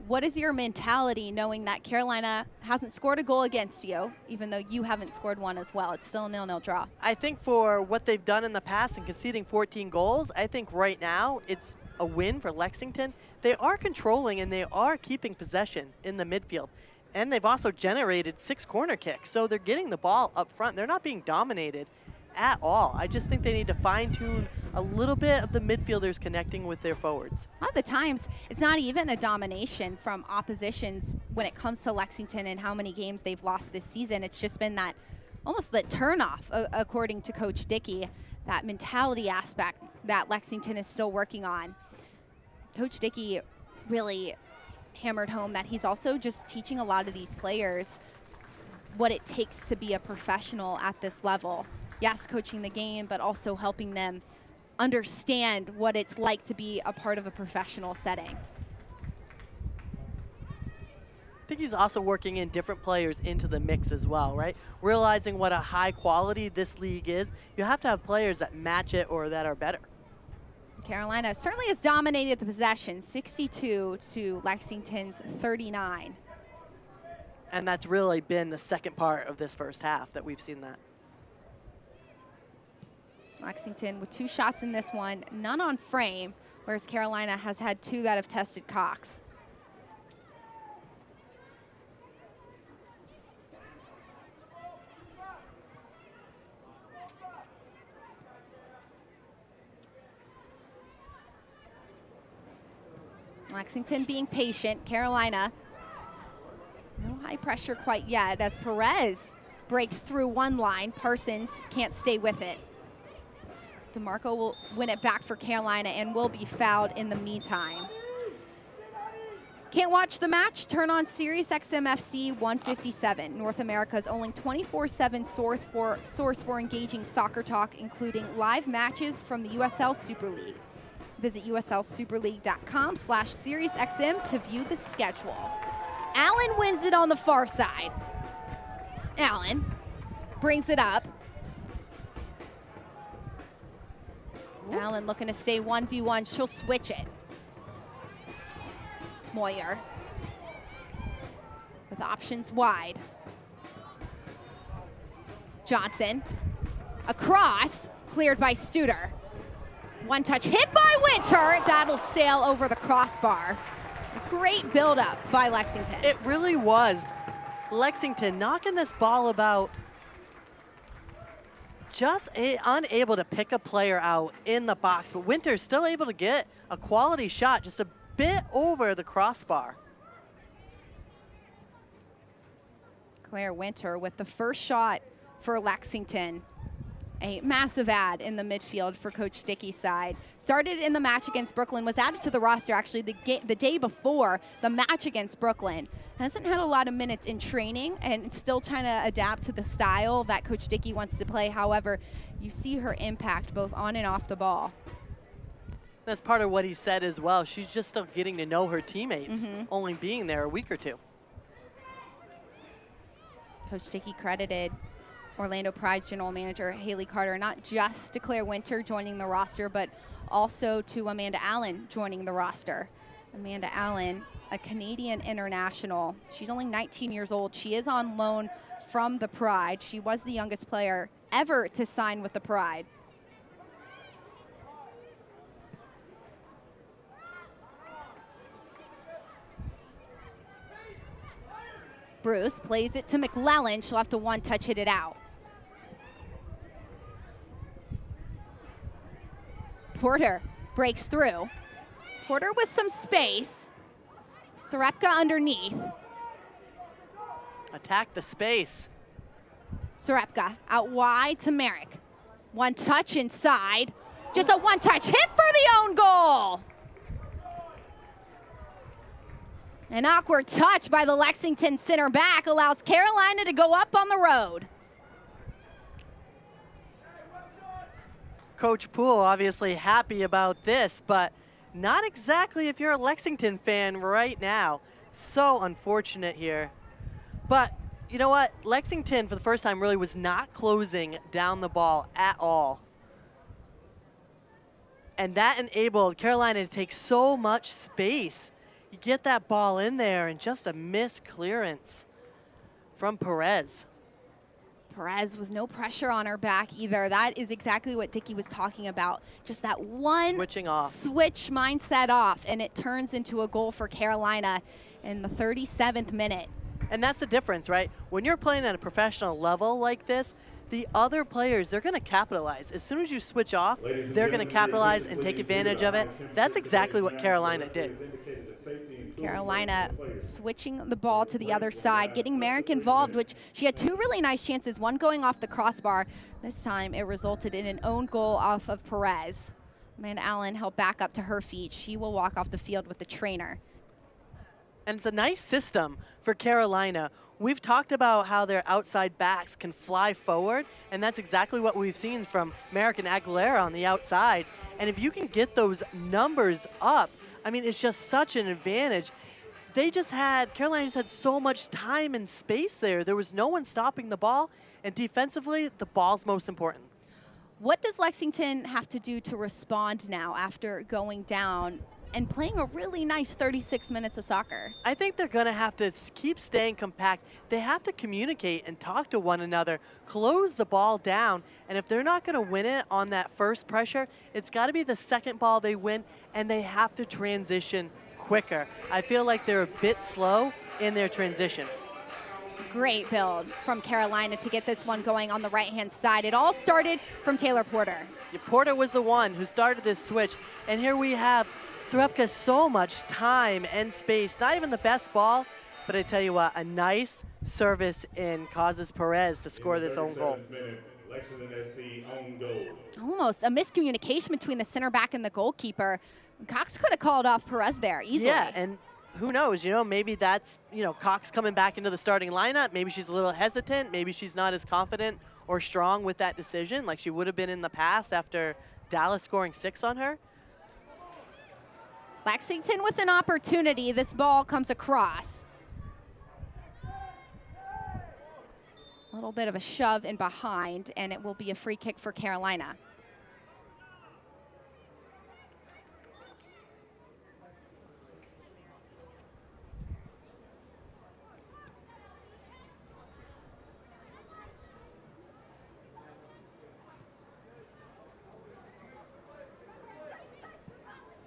what is your mentality knowing that Carolina hasn't scored a goal against you, even though you haven't scored one as well? It's still a 0-0 draw. I think for what they've done in the past and conceding 14 goals, I think right now it's a win for Lexington. They are controlling and they are keeping possession in the midfield. And they've also generated 6 corner kicks, so they're getting the ball up front. They're not being dominated at all. I just think they need to fine-tune a little bit of the midfielders connecting with their forwards. A lot of the times, it's not even a domination from oppositions when it comes to Lexington and how many games they've lost this season. It's just been that, almost the turnoff, according to Coach Dickey, that mentality aspect that Lexington is still working on. Coach Dickey really hammered home that he's also just teaching a lot of these players what it takes to be a professional at this level. Yes, coaching the game, but also helping them understand what it's like to be a part of a professional setting. I think he's also working in different players into the mix as well, right? Realizing what a high quality this league is, you have to have players that match it or that are better. Carolina certainly has dominated the possession, 62 to Lexington's 39. And that's really been the second part of this first half that we've seen that. Lexington with 2 shots in this one, none on frame, whereas Carolina has had 2 that have tested Cox. Lexington being patient, Carolina, no high pressure quite yet as Perez breaks through one line. Parsons can't stay with it. DeMarco will win it back for Carolina and will be fouled in the meantime. Can't watch the match? Turn on Sirius XM FC 157, North America's only 24/7 source for engaging soccer talk, including live matches from the USL Super League. Visit uslsuperleague.com/SiriusXM to view the schedule. Allen wins it on the far side. Allen brings it up. Allen looking to stay 1v1. She'll switch it. Moyer with options wide. Johnson across, cleared by Studer. One touch hit by Winter. That'll sail over the crossbar. Great buildup by Lexington. It really was. Lexington knocking this ball about, just unable to pick a player out in the box, but Winter's still able to get a quality shot just a bit over the crossbar. Claire Winter with the first shot for Lexington. A massive add in the midfield for Coach Dickey's side. Started in the match against Brooklyn, was added to the roster actually the day before the match against Brooklyn. Hasn't had a lot of minutes in training and still trying to adapt to the style that Coach Dickey wants to play. However, you see her impact both on and off the ball. That's part of what he said as well. She's just still getting to know her teammates, only being there a week or two. Coach Dickey credited Orlando Pride's general manager Haley Carter not just to Claire Winter joining the roster, but also to Amanda Allen joining the roster. Amanda Allen, a Canadian international. She's only 19 years old. She is on loan from the Pride. She was the youngest player ever to sign with the Pride. Bruce plays it to McLellan. She'll have to one-touch hit it out. Porter breaks through. Porter with some space. Sarepka underneath. Attack the space. Sarepka out wide to Merrick. One touch inside. Just a one-touch hit for the own goal. An awkward touch by the Lexington center back allows Carolina to go up on the road. Coach Poole obviously happy about this, but not exactly if you're a Lexington fan right now. So unfortunate here. But you know what? Lexington, for the first time, really was not closing down the ball at all. And that enabled Carolina to take so much space. You get that ball in there and just a missed clearance from Perez. Perez with no pressure on her back either. That is exactly what Dickey was talking about. Just that one Switching off. Switch mindset off, and it turns into a goal for Carolina in the 37th minute. And that's the difference, right? When you're playing at a professional level like this, the other players, they're going to capitalize. As soon as you switch off, they're going to capitalize and take advantage of it. That's exactly what Carolina did. Carolina switching the ball to the other side, getting Merrick involved, which she had two really nice chances, one going off the crossbar. This time it resulted in an own goal off of Perez. Amanda Allen held back up to her feet. She will walk off the field with the trainer. And it's a nice system for Carolina. We've talked about how their outside backs can fly forward, and that's exactly what we've seen from Merrick and Aguilera on the outside. And if you can get those numbers up, I mean, it's just such an advantage. Carolina just had so much time and space there. There was no one stopping the ball, and defensively, the ball's most important. What does Lexington have to do to respond now after going down and playing a really nice 36 minutes of soccer? I think they're going to have to keep staying compact. They have to communicate and talk to one another, close the ball down, and if they're not going to win it on that first pressure, it's got to be the second ball they win, and they have to transition quicker. I feel like they're a bit slow in their transition. Great build from Carolina to get this one going on the right-hand side. It all started from Taylor Porter. Yeah, Porter was the one who started this switch, and here we have Sarepka, so much time and space. Not even the best ball, but I tell you what, a nice service in causes Perez to score this own goal. Lexington SC own goal. Almost a miscommunication between the center back and the goalkeeper. Cox could have called off Perez there easily. Yeah, and who knows, maybe that's, Cox coming back into the starting lineup. Maybe she's a little hesitant. Maybe she's not as confident or strong with that decision like she would have been in the past after Dallas scoring 6 on her. Lexington with an opportunity. This ball comes across. A little bit of a shove in behind, and it will be a free kick for Carolina.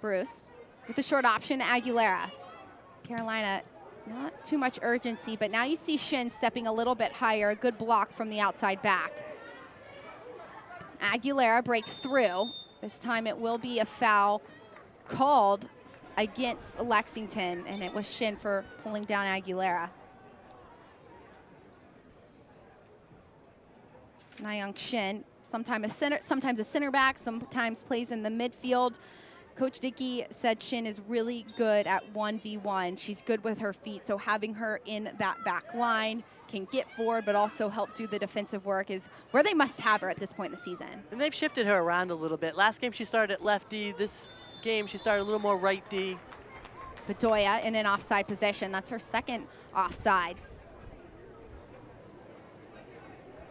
Bruce with the short option, Aguilera. Carolina, not too much urgency, but now you see Shin stepping a little bit higher. A good block from the outside back. Aguilera breaks through. This time it will be a foul called against Lexington, and it was Shin for pulling down Aguilera. Nayoung Shin, sometimes a center back, sometimes plays in the midfield. Coach Dickey said Shin is really good at 1v1. She's good with her feet, so having her in that back line can get forward but also help do the defensive work is where they must have her at this point in the season. And they've shifted her around a little bit. Last game she started at left D. This game she started a little more right D. Bedoya in an offside position. That's her second offside.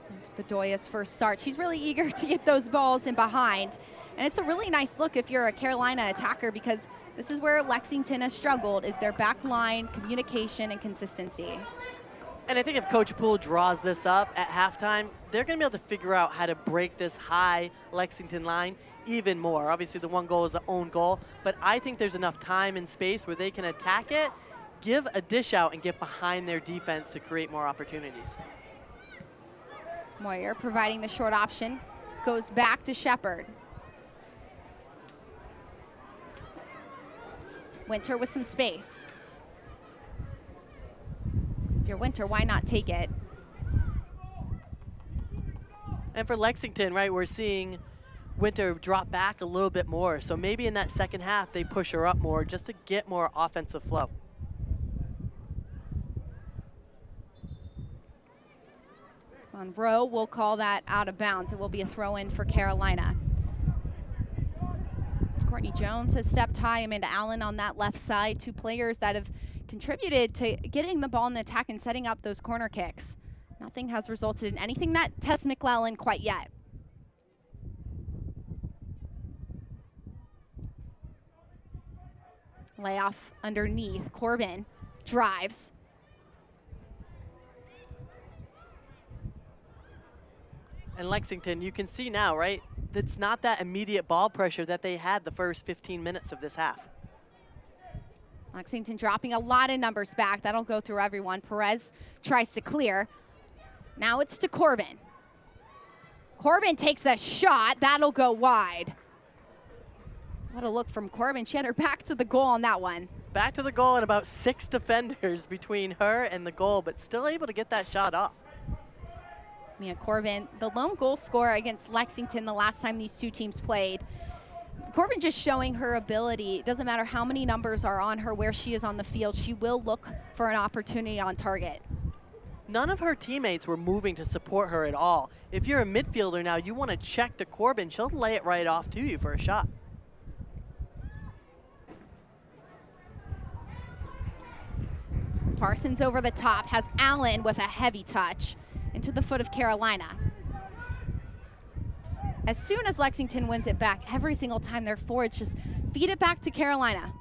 And Bedoya's first start. She's really eager to get those balls in behind. And it's a really nice look if you're a Carolina attacker, because this is where Lexington has struggled, is their back line, communication, and consistency. And I think if Coach Poole draws this up at halftime, they're going to be able to figure out how to break this high Lexington line even more. Obviously, the one goal is the own goal, but I think there's enough time and space where they can attack it, give a dish out, and get behind their defense to create more opportunities. Moyer providing the short option, goes back to Shepard. Winter with some space. If you're Winter, why not take it? And for Lexington, right, we're seeing Winter drop back a little bit more. So maybe in that second half, they push her up more just to get more offensive flow. Monroe will call that out of bounds. It will be a throw-in for Carolina. Courtney Jones has stepped high. Amanda Allen on that left side. Two players that have contributed to getting the ball in the attack and setting up those corner kicks. Nothing has resulted in anything that Tess McClellan quite yet. Layoff underneath. Corbin drives. And Lexington, you can see now, right? It's not that immediate ball pressure that they had the first 15 minutes of this half. Lexington dropping a lot of numbers back. That'll go through everyone. Perez tries to clear. Now it's to Corbin. Corbin takes a shot. That'll go wide. What a look from Corbin. She had her back to the goal on that one. Back to the goal and about 6 defenders between her and the goal, but still able to get that shot off. Mia Corbin, the lone goal scorer against Lexington the last time these two teams played. Corbin just showing her ability. It doesn't matter how many numbers are on her, where she is on the field, she will look for an opportunity on target. None of her teammates were moving to support her at all. If you're a midfielder now, you want to check to Corbin, she'll lay it right off to you for a shot. Parsons over the top, has Allen with a heavy touch into the foot of Carolina. As soon as Lexington wins it back, every single time their forwards just feed it back to Carolina.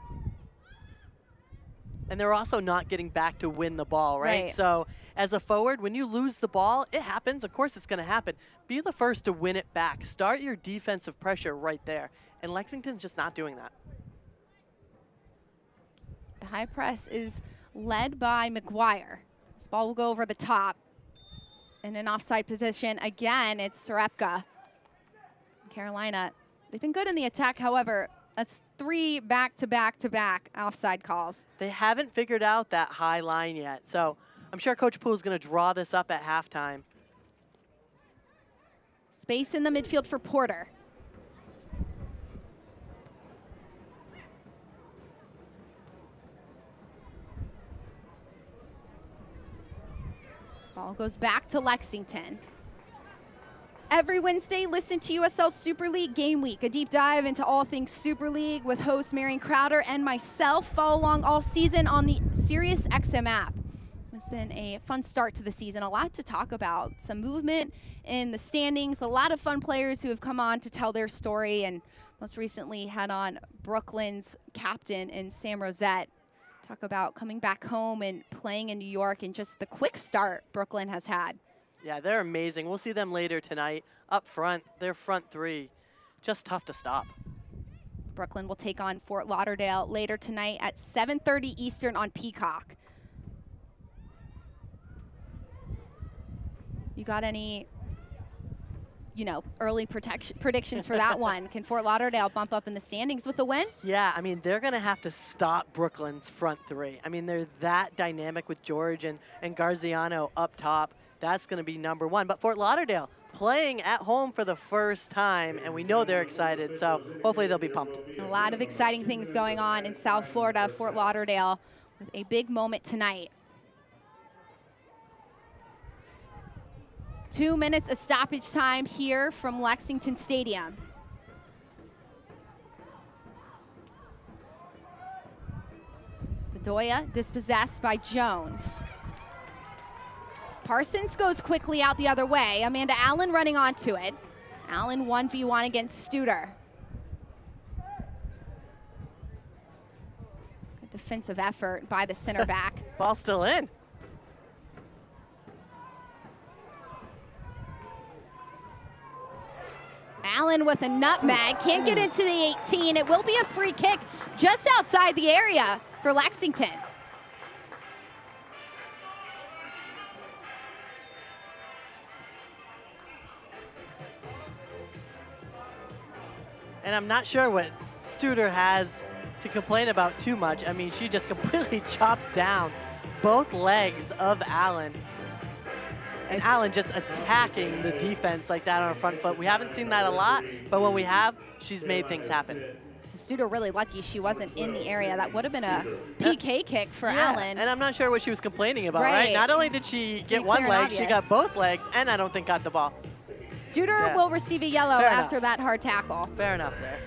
And they're also not getting back to win the ball, right? So as a forward, when you lose the ball, it happens. Of course it's going to happen. Be the first to win it back. Start your defensive pressure right there. And Lexington's just not doing that. The high press is led by McGuire. This ball will go over the top. In an offside position, again, it's Sarepka. Carolina, they've been good in the attack. However, that's 3 back-to-back-to-back offside calls. They haven't figured out that high line yet. So I'm sure Coach Poole is going to draw this up at halftime. Space in the midfield for Porter. Ball goes back to Lexington. Every Wednesday, listen to USL Super League Game Week, a deep dive into all things Super League with host Marion Crowder and myself. Follow along all season on the SiriusXM app. It's been a fun start to the season, a lot to talk about, some movement in the standings, a lot of fun players who have come on to tell their story, and most recently had on Brooklyn's captain in Sam Rosette. Talk about coming back home and playing in New York and just the quick start Brooklyn has had. Yeah, they're amazing. We'll see them later tonight. Up front, their front three, just tough to stop. Brooklyn will take on Fort Lauderdale later tonight at 7:30 Eastern on Peacock. You got any, early predictions for that one? Can Fort Lauderdale bump up in the standings with a win? Yeah, I mean, they're going to have to stop Brooklyn's front three. I mean, they're that dynamic with George and Garziano up top. That's going to be number one. But Fort Lauderdale playing at home for the first time, and we know they're excited, so hopefully they'll be pumped. A lot of exciting things going on in South Florida, Fort Lauderdale, with a big moment tonight. 2 minutes of stoppage time here from Lexington Stadium. Bedoya dispossessed by Jones. Parsons goes quickly out the other way. Amanda Allen running onto it. Allen 1v1 against Studer. Good defensive effort by the center back. Ball still in. Allen with a nutmeg, can't get into the 18. It will be a free kick just outside the area for Lexington. And I'm not sure what Studer has to complain about too much. I mean, she just completely chops down both legs of Allen. And Allen just attacking the defense like that on her front foot. We haven't seen that a lot, but when we have, she's made things happen. Studer really lucky she wasn't in the area. That would have been a PK kick for Allen. And I'm not sure what she was complaining about, right? Not only did she get one leg, she got both legs, and I don't think got the ball. Studer will receive a yellow after that hard tackle. Fair enough there.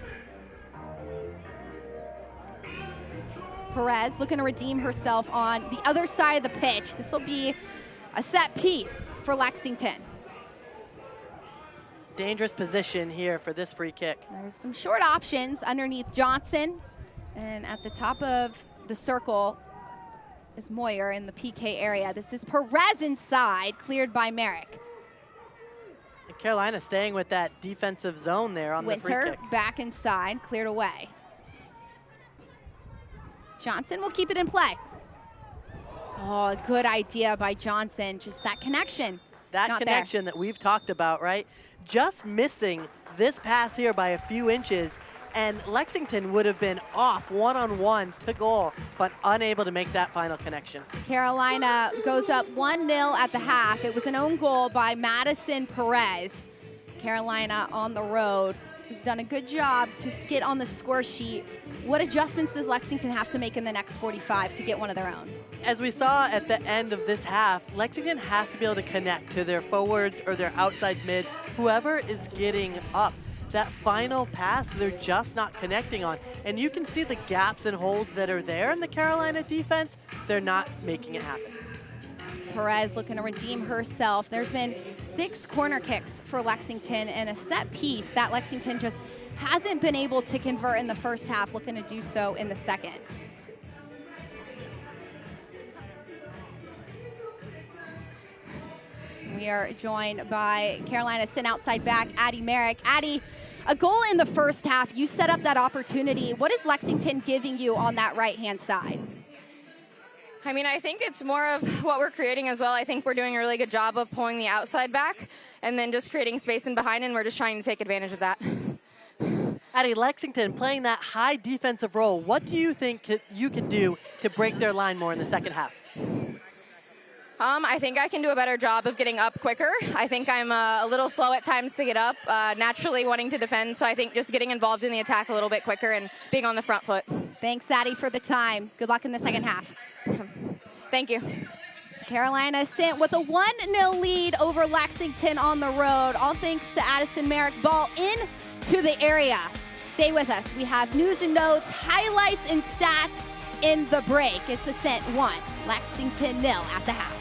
Perez looking to redeem herself on the other side of the pitch. This will be a set piece for Lexington. Dangerous position here for this free kick. There's some short options underneath Johnson. And at the top of the circle is Moyer in the PK area. This is Perez inside, cleared by Merrick. And Carolina staying with that defensive zone there on the free kick. Winter back inside, cleared away. Johnson will keep it in play. Oh, a good idea by Johnson. Just that connection. That connection that we've talked about, right? Just missing this pass here by a few inches, and Lexington would have been off one-on-one to goal, but unable to make that final connection. Carolina goes up 1-0 at the half. It was an own goal by Madison Perez. Carolina on the road has done a good job to get on the score sheet. What adjustments does Lexington have to make in the next 45 to get one of their own? As we saw at the end of this half, Lexington has to be able to connect to their forwards or their outside mids, whoever is getting up. That final pass, they're just not connecting on. And you can see the gaps and holes that are there in the Carolina defense. They're not making it happen. Perez looking to redeem herself. There's been 6 corner kicks for Lexington and a set piece that Lexington just hasn't been able to convert in the first half, looking to do so in the second. We are joined by Carolina Ascent outside back, Addie Merrick. Addie, a goal in the first half. You set up that opportunity. What is Lexington giving you on that right-hand side? I mean, I think it's more of what we're creating as well. I think we're doing a really good job of pulling the outside back and then just creating space in behind, and we're just trying to take advantage of that. Addie, Lexington playing that high defensive role. What do you think you can do to break their line more in the second half? I think I can do a better job of getting up quicker. I think I'm a little slow at times to get up, naturally wanting to defend, so I think just getting involved in the attack a little bit quicker and being on the front foot. Thanks, Addie, for the time. Good luck in the second half. Thank you. Carolina Ascent with a 1-0 lead over Lexington on the road. All thanks to Addison Merrick. Ball into the area. Stay with us. We have news and notes, highlights and stats in the break. It's Ascent 1, Lexington 0 at the half.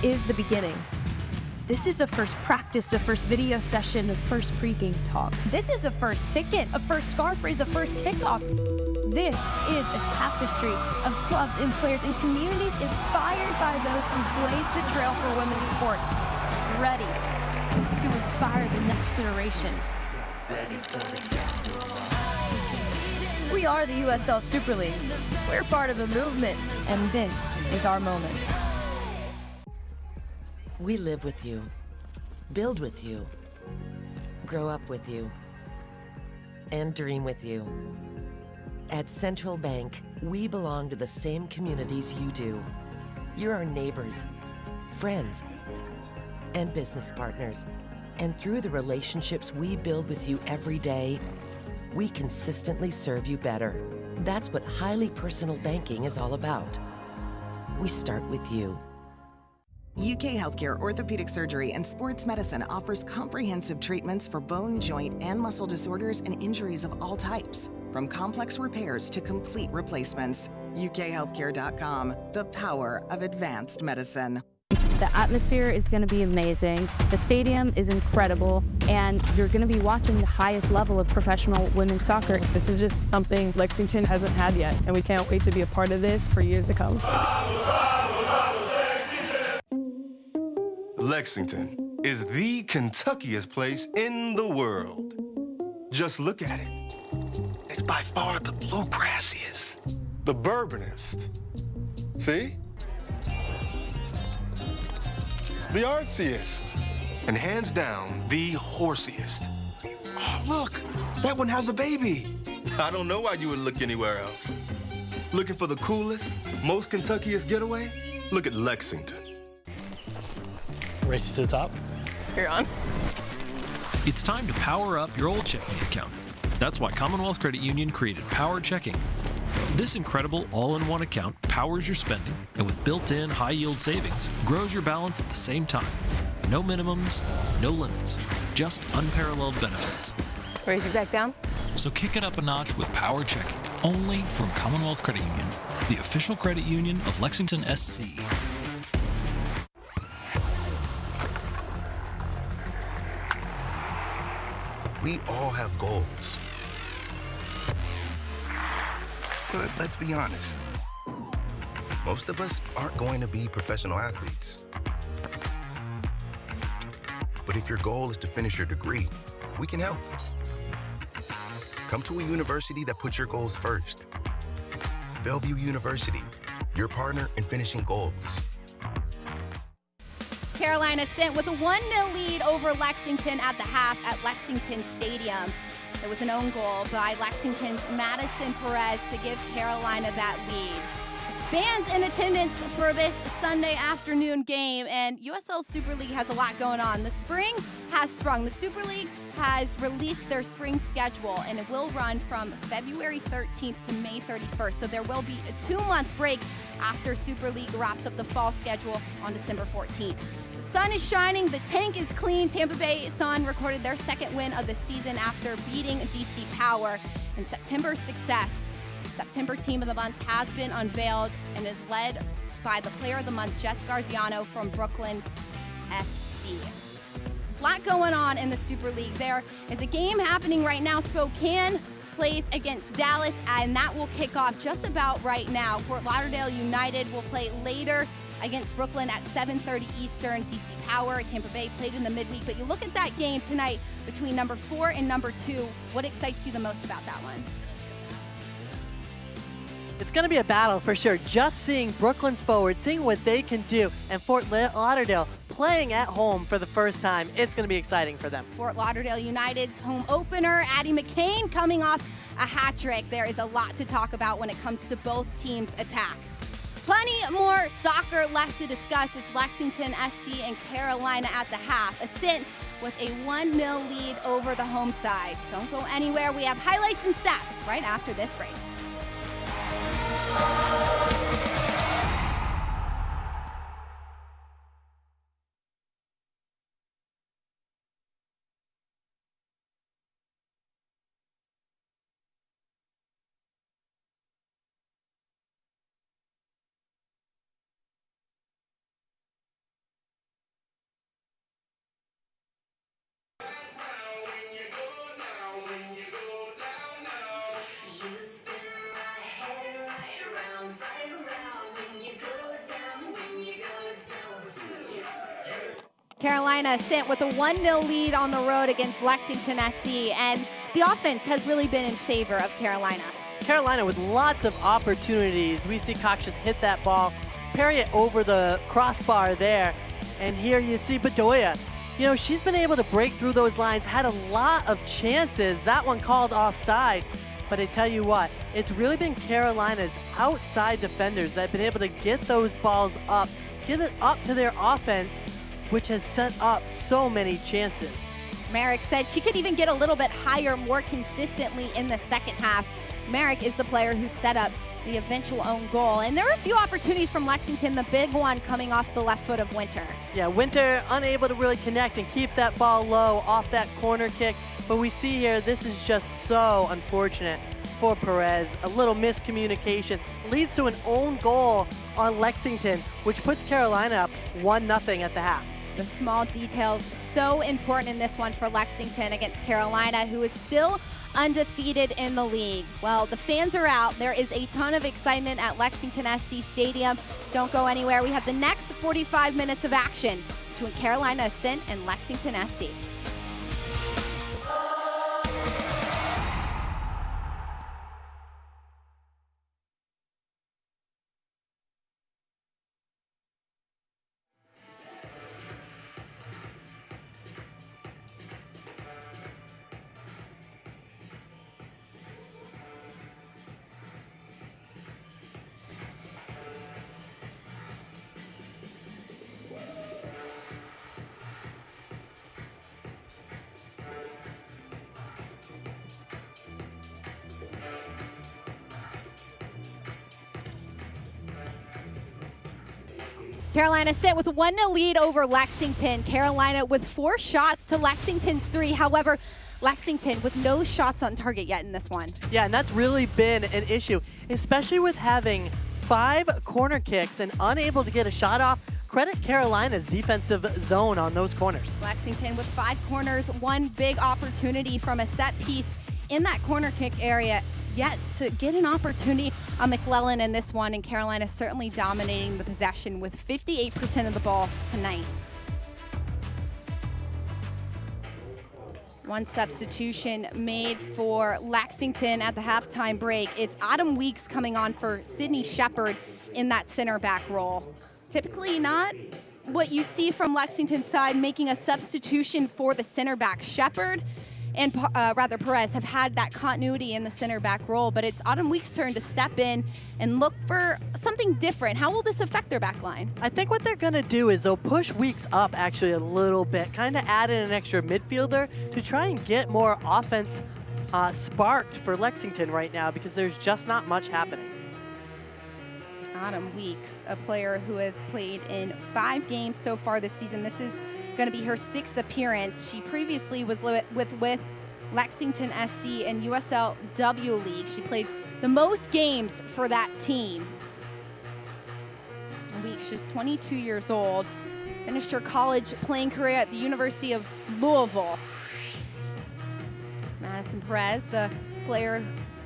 Is the beginning. This is a first practice, a first video session, a first pregame talk. This is a first ticket, a first scarf raise, a first kickoff. This is a tapestry of clubs and players and communities inspired by those who blazed the trail for women's sports, ready to inspire the next generation. We are the USL Super League. We're part of a movement, and this is our moment. We live with you, build with you, grow up with you, and dream with you. At Central Bank, we belong to the same communities you do. You're our neighbors, friends, and business partners. And through the relationships we build with you every day, we consistently serve you better. That's what highly personal banking is all about. We start with you. UK Healthcare Orthopedic Surgery and Sports Medicine offers comprehensive treatments for bone, joint, and muscle disorders and injuries of all types, from complex repairs to complete replacements. UKHealthcare.com, the power of advanced medicine. The atmosphere is going to be amazing. The stadium is incredible, and you're going to be watching the highest level of professional women's soccer. This is just something Lexington hasn't had yet, and we can't wait to be a part of this for years to come. Lexington is the Kentuckiest place in the world. Just look at it. It's by far the bluegrassiest, the bourbonist. See? the artsiest, and hands down, the horsiest. Oh, look, that one has a baby. I don't know why you would look anywhere else. Looking for the coolest, most Kentuckiest getaway? Look at Lexington. Race to the top. You're on. It's time to power up your old checking account. That's why Commonwealth Credit Union created Power Checking. This incredible all-in-one account powers your spending and with built-in high-yield savings, grows your balance at the same time. No minimums, no limits, just unparalleled benefits. Raise it back down. So kick it up a notch with Power Checking, only from Commonwealth Credit Union, the official credit union of Lexington SC. We all have goals. But let's be honest, most of us aren't going to be professional athletes. But if your goal is to finish your degree, we can help. Come to a university that puts your goals first. Bellevue University, your partner in finishing goals. Carolina Ascent with a 1-0 lead over Lexington at the half at Lexington Stadium. There was an own goal by Lexington's Madison Perez to give Carolina that lead. Fans in attendance for this Sunday afternoon game, and USL Super League has a lot going on. The spring has sprung. The Super League has released their spring schedule, and it will run from February 13th to May 31st. So there will be a 2-month break after Super League wraps up the fall schedule on December 14th. The sun is shining, the tank is clean. Tampa Bay Sun recorded their second win of the season after beating DC Power. And September's success, September Team of the Month, has been unveiled and is led by the Player of the Month, Jess Garziano from Brooklyn FC. A lot going on in the Super League. There is a game happening right now. Spokane plays against Dallas, and that will kick off just about right now. Fort Lauderdale United will play later against Brooklyn at 7:30 Eastern. DC Power, Tampa Bay played in the midweek, but you look at that game tonight between number 4 and number 2. What excites you the most about that one? It's going to be a battle for sure. Just seeing Brooklyn's forward, seeing what they can do, and Fort Lauderdale playing at home for the first time, it's going to be exciting for them. Fort Lauderdale United's home opener, Addie McCain coming off a hat trick. There is a lot to talk about when it comes to both teams' attack. Plenty more soccer left to discuss. It's Lexington SC and Carolina at the half. Ascent with a 1-0 lead over the home side. Don't go anywhere. We have highlights and stats right after this break. Carolina Ascent with a 1-0 lead on the road against Lexington SC, and the offense has really been in favor of Carolina. Carolina with lots of opportunities. We see Cox just hit that ball, parry it over the crossbar there, and here you see Bedoya. You know, she's been able to break through those lines, had a lot of chances. That one called offside, but I tell you what, it's really been Carolina's outside defenders that have been able to get those balls up, get it up to their offense, which has set up so many chances. Merrick said she could even get a little bit higher more consistently in the second half. Merrick is the player who set up the eventual own goal. And there were a few opportunities from Lexington, the big one coming off the left foot of Winter. Yeah, Winter unable to really connect and keep that ball low off that corner kick. But we see here, this is just so unfortunate for Perez. A little miscommunication leads to an own goal on Lexington, which puts Carolina up 1-0 at the half. The small details so important in this one for Lexington against Carolina, who is still undefeated in the league. Well, the fans are out. There is a ton of excitement at Lexington SC Stadium. Don't go anywhere. We have the next 45 minutes of action between Carolina Ascent and Lexington SC. Carolina sit with a 1-0 lead over Lexington. Carolina with 4 shots to Lexington's 3. However, Lexington with no shots on target yet in this one. Yeah, and that's really been an issue, especially with having 5 corner kicks and unable to get a shot off. Credit Carolina's defensive zone on those corners. Lexington with 5 corners, 1 big opportunity from a set piece in that corner kick area, yet to get an opportunity on McClellan in this one, and Carolina certainly dominating the possession with 58% of the ball tonight. 1 substitution made for Lexington at the halftime break. It's Autumn Weeks coming on for Sydney Shepard in that center back role. Typically not what you see from Lexington's side, making a substitution for the center back. Shepard and Perez have had that continuity in the center back role, but it's Autumn Weeks' turn to step in and look for something different. How will this affect their back line? I think what they're going to do is they'll push Weeks up actually a little bit, kind of add in an extra midfielder to try and get more offense sparked for Lexington right now, because there's just not much happening. Autumn Weeks, a player who has played in 5 games so far this season. This is going to be her 6th appearance. She previously was with Lexington SC and USL W League. She played the most games for that team. Weeks, she's 22 years old. Finished her college playing career at the University of Louisville. Madison Perez, the player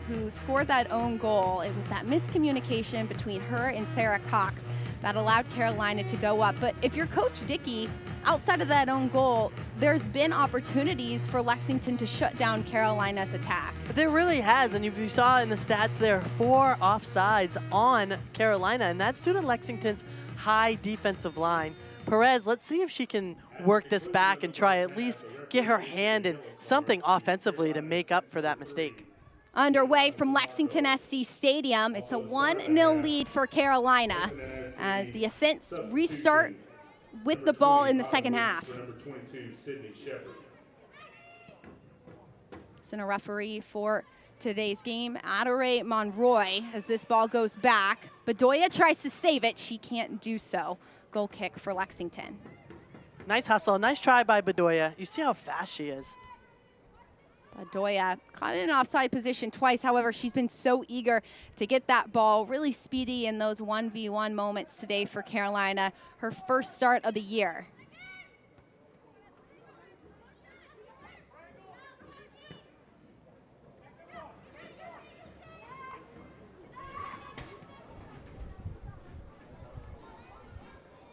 who scored that own goal. It was that miscommunication between her and Sarah Cox that allowed Carolina to go up. But if you're Coach Dickey, outside of that own goal, there's been opportunities for Lexington to shut down Carolina's attack. There really has, and if you saw in the stats there, 4 offsides on Carolina, and that's due to Lexington's high defensive line. Perez, let's see if she can work this back and try at least get her hand in something offensively to make up for that mistake. Underway from Lexington SC Stadium, it's a 1-0 lead for Carolina as the Ascent restart with the ball in the second half. Center referee for today's game, Adore Monroy, as this ball goes back. Bedoya tries to save it. She can't do so. Goal kick for Lexington. Nice hustle. Nice try by Bedoya. You see how fast she is. Bedoya caught in an offside position twice. However, she's been so eager to get that ball, really speedy in those 1v1 moments today for Carolina. Her first start of the year.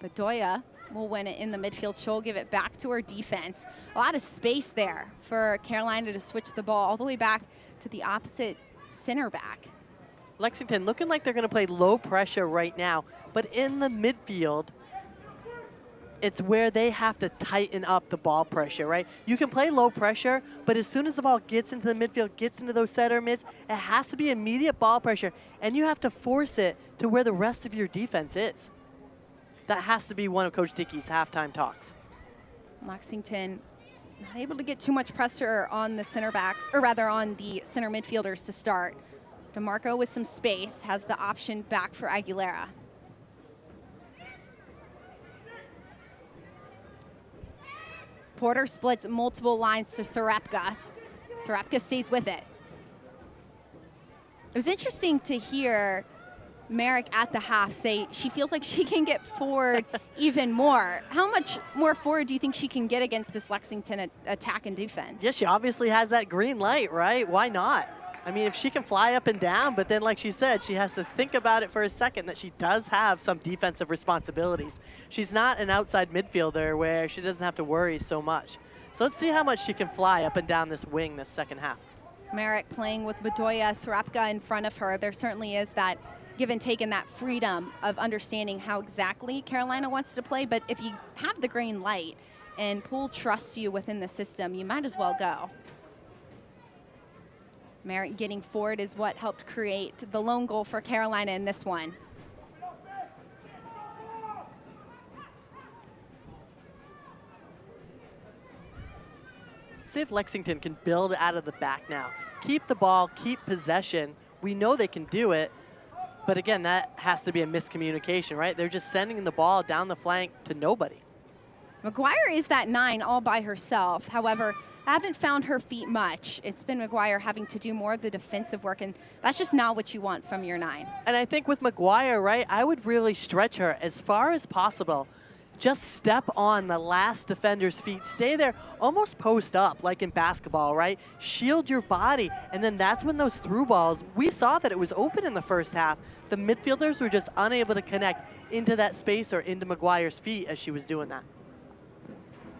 Bedoya will win it in the midfield. She'll give it back to her defense. A lot of space there for Carolina to switch the ball all the way back to the opposite center back. Lexington looking like they're going to play low pressure right now, but in the midfield, it's where they have to tighten up the ball pressure, right? You can play low pressure, but as soon as the ball gets into the midfield, gets into those center mids, it has to be immediate ball pressure, and you have to force it to where the rest of your defense is. That has to be one of Coach Dickey's halftime talks. Lexington not able to get too much pressure on the center backs, or rather on the center midfielders to start. DeMarco with some space has the option back for Aguilera. Porter splits multiple lines to Sarepka. Sarepka stays with it. It was interesting to hear Merrick at the half say she feels like she can get forward even more. How much more forward do you think she can get against this Lexington attack and defense? Yeah, she obviously has that green light, right? Why not? I mean, if she can fly up and down, but then like she said, she has to think about it for a second that she does have some defensive responsibilities. She's not an outside midfielder where she doesn't have to worry so much. So let's see how much she can fly up and down this wing this second half. Merrick playing with Bedoya, Sarepka in front of her. There certainly is that give and take and that freedom of understanding how exactly Carolina wants to play. But if you have the green light and Poole trusts you within the system, you might as well go. Merritt getting forward is what helped create the lone goal for Carolina in this one. See if Lexington can build out of the back now. Keep the ball, keep possession. We know they can do it. But again, that has to be a miscommunication, right? They're just sending the ball down the flank to nobody. McGuire is that 9 all by herself. However, I haven't found her feet much. It's been McGuire having to do more of the defensive work, and that's just not what you want from your 9. And I think with McGuire, right, I would really stretch her as far as possible. Just step on the last defender's feet. Stay there, almost post up like in basketball, right? Shield your body, and then that's when those through balls, we saw that it was open in the first half. The midfielders were just unable to connect into that space or into McGuire's feet as she was doing that.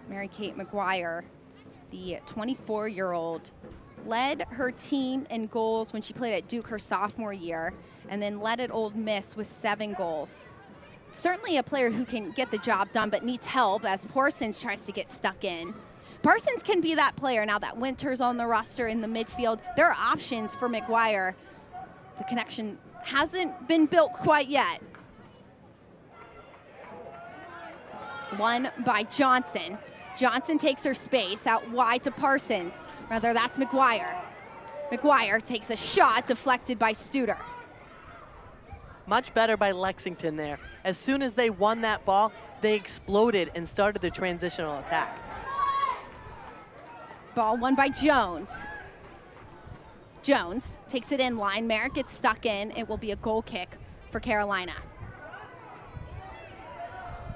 Mary-Kate McGuire, the 24-year-old, led her team in goals when she played at Duke her sophomore year, and then led at Ole Miss with 7 goals. Certainly a player who can get the job done, but needs help as Parsons tries to get stuck in. Parsons can be that player now that Winter's on the roster in the midfield. There are options for McGuire. The connection hasn't been built quite yet. Won by Johnson. Johnson takes her space out wide to Parsons. Rather, that's McGuire. McGuire takes a shot deflected by Studer. Much better by Lexington there. As soon as they won that ball, they exploded and started the transitional attack. Ball won by Jones. Jones takes it in line. Merritt gets stuck in. It will be a goal kick for Carolina.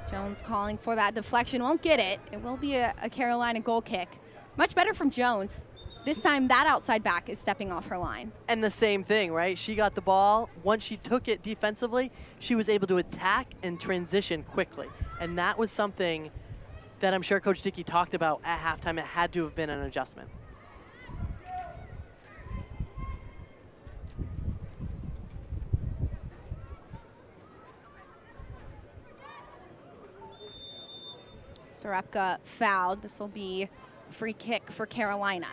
Jones calling for that deflection. Won't get it. It will be a Carolina goal kick. Much better from Jones. This time, that outside back is stepping off her line. And the same thing, right? She got the ball. Once she took it defensively, she was able to attack and transition quickly. And that was something that I'm sure Coach Dickey talked about at halftime. It had to have been an adjustment. Sarepka fouled. This will be a free kick for Carolina.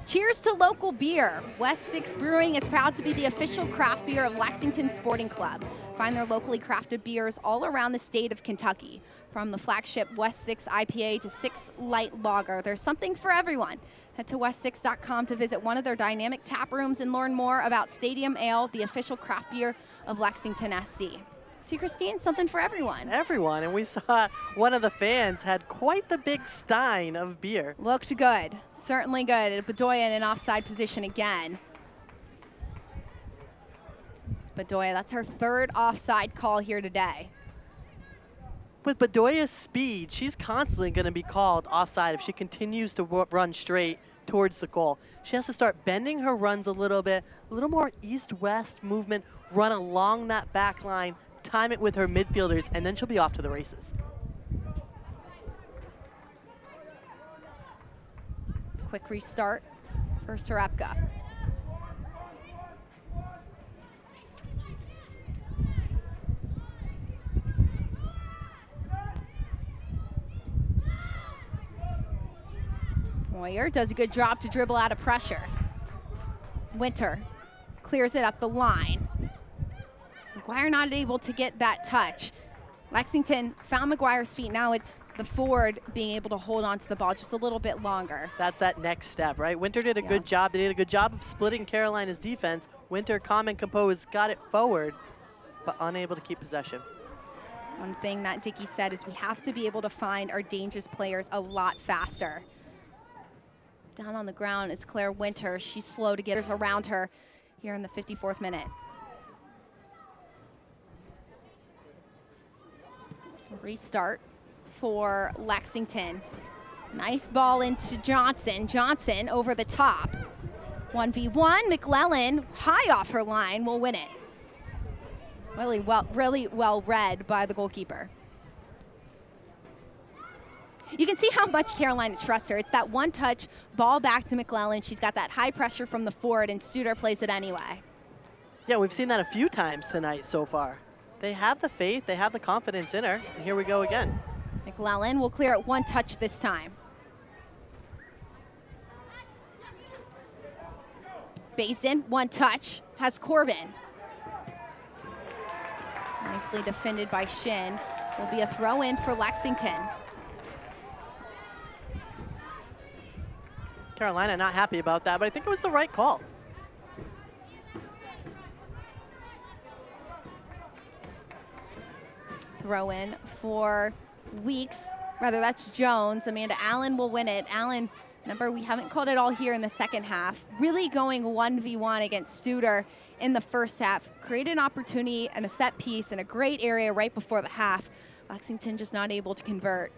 Cheers to local beer. West 6 Brewing is proud to be the official craft beer of Lexington Sporting Club. Find their locally crafted beers all around the state of Kentucky. From the flagship West 6 IPA to 6 Light Lager, there's something for everyone. Head to west6.com to visit one of their dynamic tap rooms and learn more about Stadium Ale, the official craft beer of Lexington SC. See, Christine, something for everyone. Everyone, and we saw one of the fans had quite the big stein of beer. Looked good, certainly good. Bedoya in an offside position again. Bedoya, that's her 3rd offside call here today. With Bedoya's speed, she's constantly going to be called offside if she continues to run straight towards the goal. She has to start bending her runs a little bit, a little more east-west movement, run along that back line, time it with her midfielders, and then she'll be off to the races. Quick restart for Sarepka. Moyer does a good job to dribble out of pressure. Winter clears it up the line. McGuire not able to get that touch. Lexington found McGuire's feet. Now it's the forward being able to hold on to the ball just a little bit longer. That's that next step, right? Winter did a good job. They did a good job of splitting Carolina's defense. Winter, calm and composed, got it forward, but unable to keep possession. One thing that Dickey said is we have to be able to find our dangerous players a lot faster. Down on the ground is Claire Winter. She's slow to get us around her here in the 54th minute. Restart for Lexington. Nice ball into Johnson. Johnson over the top. 1v1, McClellan high off her line will win it. Really well read by the goalkeeper. You can see how much Carolina trusts her. It's that one touch, ball back to McClellan. She's got that high pressure from the forward, and Studer plays it anyway. Yeah, we've seen that a few times tonight so far. They have the faith, they have the confidence in her, and here we go again. McClellan will clear it one touch this time. Basin, one touch, has Corbin. Nicely defended by Shin. Will be a throw in for Lexington. Carolina not happy about that, but I think it was the right call. throw in for Weeks. Rather, that's Jones. Amanda Allen will win it. Allen, remember, we haven't called it all here in the second half. Really going 1v1 against Studer in the first half. Created an opportunity and a set piece in a great area right before the half. Lexington just not able to convert.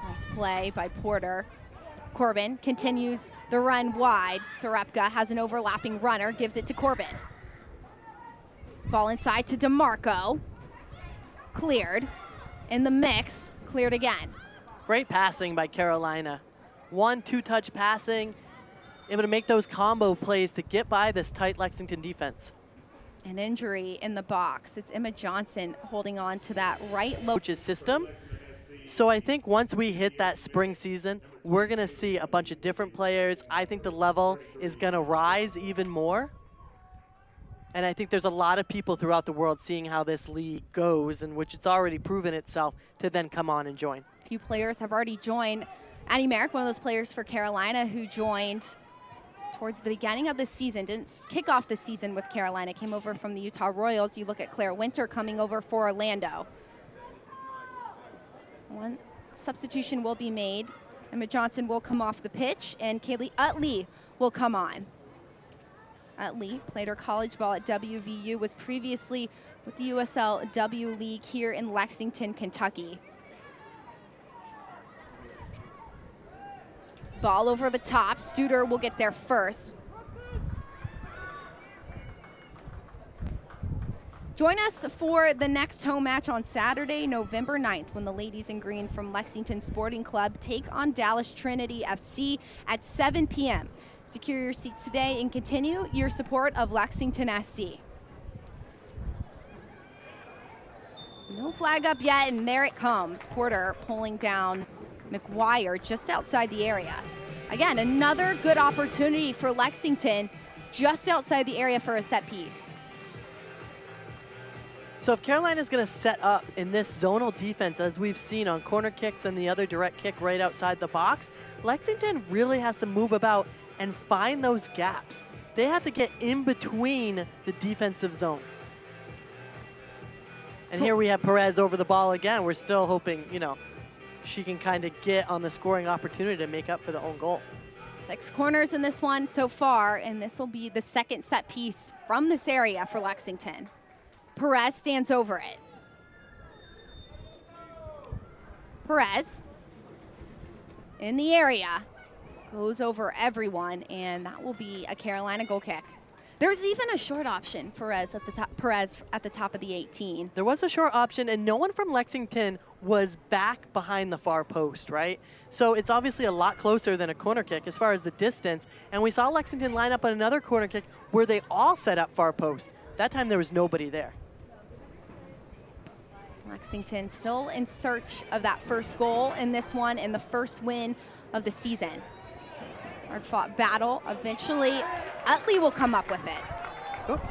Nice play by Porter. Corbin continues the run wide. Sarepka has an overlapping runner, gives it to Corbin. Ball inside to DeMarco. Cleared. In the mix, cleared again. Great passing by Carolina. 1-2 touch passing, able to make those combo plays to get by this tight Lexington defense. An injury in the box. It's Emma Johnson holding on to that right low coach's system. So I think once we hit that spring season, we're gonna see a bunch of different players. I think the level is gonna rise even more. And I think there's a lot of people throughout the world seeing how this league goes, in which it's already proven itself to then come on and join. A few players have already joined. Annie Merrick, one of those players for Carolina who joined towards the beginning of the season, didn't kick off the season with Carolina, came over from the Utah Royals. You look at Claire Winter coming over for Orlando. One substitution will be made. Emma Johnson will come off the pitch, and Kaylee Utley will come on. Utley played her college ball at WVU, was previously with the USL W League here in Lexington, Kentucky. Ball over the top. Studer will get there first. Join us for the next home match on Saturday, November 9th, when the ladies in green from Lexington Sporting Club take on Dallas Trinity FC at 7 p.m. Secure your seats today and continue your support of Lexington SC. No flag up yet, and there it comes. Porter pulling down McGuire just outside the area. Again, another good opportunity for Lexington just outside the area for a set piece. So if Carolina's going to set up in this zonal defense, as we've seen on corner kicks and the other direct kick right outside the box, Lexington really has to move about and find those gaps. They have to get in between the defensive zone. And here we have Perez over the ball again. We're still hoping, you know, she can kind of get on the scoring opportunity to make up for the own goal. 6 corners in this one so far, and this will be the second set piece from this area for Lexington. Perez stands over it. Perez in the area, goes over everyone, and that will be a Carolina goal kick. There's even a short option for Perez at the top of the 18. There was a short option, and no one from Lexington was back behind the far post, right? So it's obviously a lot closer than a corner kick as far as the distance, and we saw Lexington line up on another corner kick where they all set up far post. That time there was nobody there. Lexington still in search of that first goal in this one and the first win of the season. Hard-fought battle. Eventually, Utley will come up with it. Oh.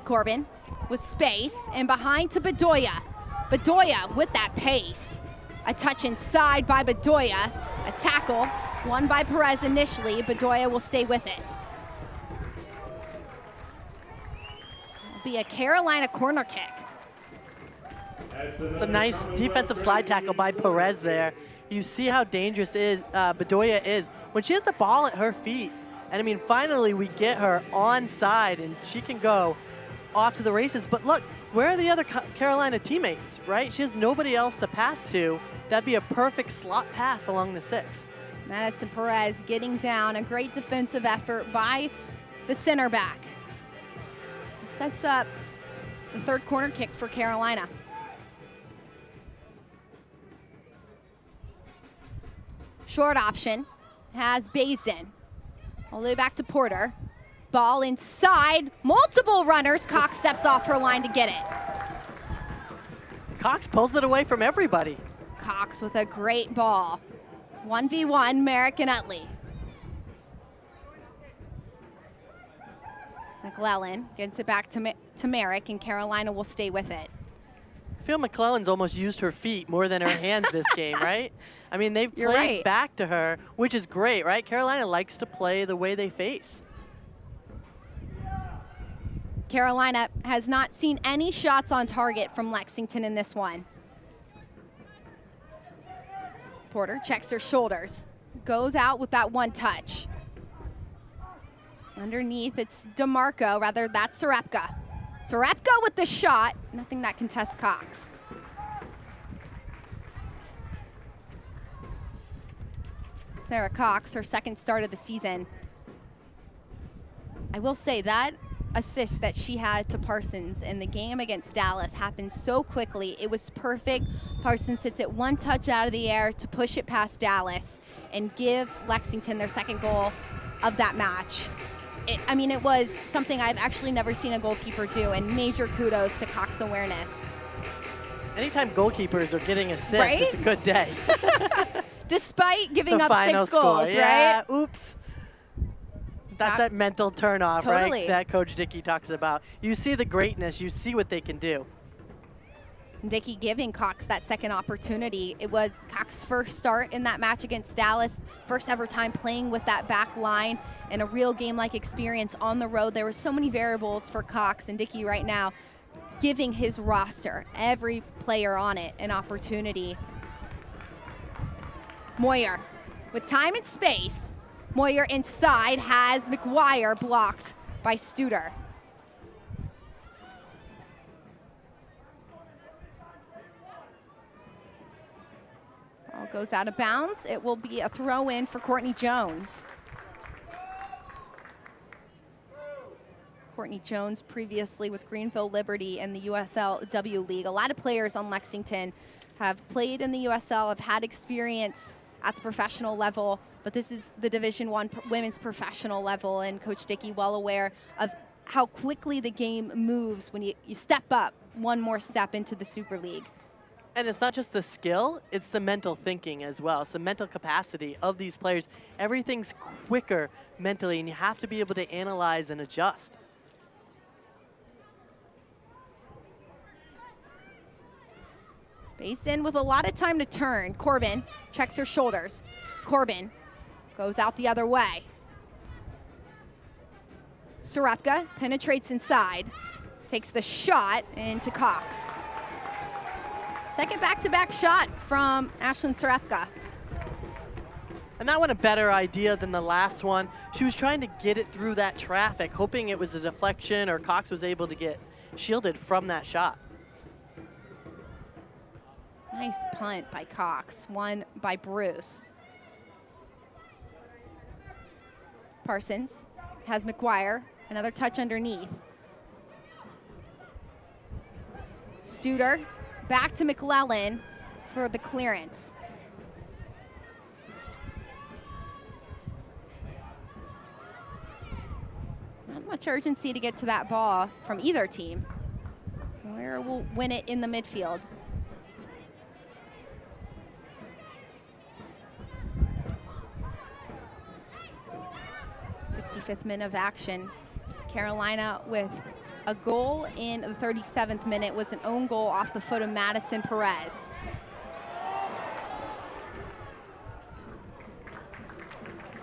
Corbin with space and behind to Bedoya. Bedoya with that pace. A touch inside by Bedoya. A tackle, won by Perez initially. Bedoya will stay with it. It'll be a Carolina corner kick. It's a nice defensive slide tackle by Perez there. You see how dangerous Bedoya is when she has the ball at her feet. And I mean, finally we get her onside and she can go off to the races. But look, where are the other Carolina teammates, right? She has nobody else to pass to. That'd be a perfect slot pass along the 6. Madison Perez getting down. A great defensive effort by the center back. Sets up the third corner kick for Carolina. Short option has Baisden. All the way back to Porter. Ball inside. Multiple runners. Cox steps off her line to get it. Cox pulls it away from everybody. Cox with a great ball. 1v1, Merrick and Utley. McClellan gets it back to Merrick, and Carolina will stay with it. I feel McClellan's almost used her feet more than her hands this game, right? I mean, they've played back to her, which is great, right? Carolina likes to play the way they face. Carolina has not seen any shots on target from Lexington in this one. Porter checks her shoulders, goes out with that one touch. Underneath, it's DeMarco, rather that's Sarepka. Sarepka with the shot, nothing that can test Cox. Sarah Cox, her second start of the season. I will say that assist that she had to Parsons in the game against Dallas happened so quickly. It was perfect. Parsons hits it one touch out of the air to push it past Dallas and give Lexington their second goal of that match. It was something I've actually never seen a goalkeeper do, and major kudos to Cox's awareness. Anytime goalkeepers are getting assists, right? It's a good day. Despite giving the up final 6 score. goals, Yeah, right? Oops. That's that mental turnoff, Totally. right? That Coach Dickey talks about. You see the greatness, you see what they can do. Dickey giving Cox that second opportunity. It was Cox's first start in that match against Dallas, first ever time playing with that back line and a real game-like experience on the road. There were so many variables for Cox, and Dickey right now giving his roster, every player on it, an opportunity. Moyer with time and space. Moyer inside has McGuire blocked by Studer. Ball goes out of bounds. It will be a throw in for Courtney Jones. Courtney Jones previously with Greenville Liberty and the USL W League. A lot of players on Lexington have played in the USL, have had experience at the professional level, but this is the Division I women's professional level, and Coach Dickey well aware of how quickly the game moves when you step up one more step into the Super League. And it's not just the skill, it's the mental thinking as well. It's the mental capacity of these players. Everything's quicker mentally, and you have to be able to analyze and adjust. Base in with a lot of time to turn. Corbin checks her shoulders. Corbin goes out the other way. Sarepka penetrates inside, takes the shot into Cox. Second back-to-back shot from Ashlyn Sarepka. And that one a better idea than the last one. She was trying to get it through that traffic, hoping it was a deflection or Cox was able to get shielded from that shot. Nice punt by Cox, one by Bruce. Parsons has McGuire, another touch underneath. Studer back to McClellan for the clearance. Not much urgency to get to that ball from either team. Where will win it in the midfield? 65th minute of action. Carolina with a goal in the 37th minute was an own goal off the foot of Madison Perez.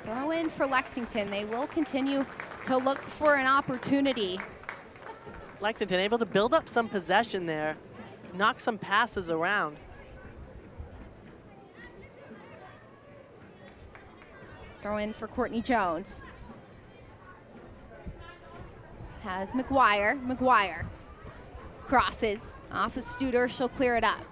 Throw in for Lexington. They will continue to look for an opportunity. Lexington able to build up some possession there, knock some passes around. Throw in for Courtney Jones. Has McGuire. McGuire crosses off of Studer. She'll clear it up.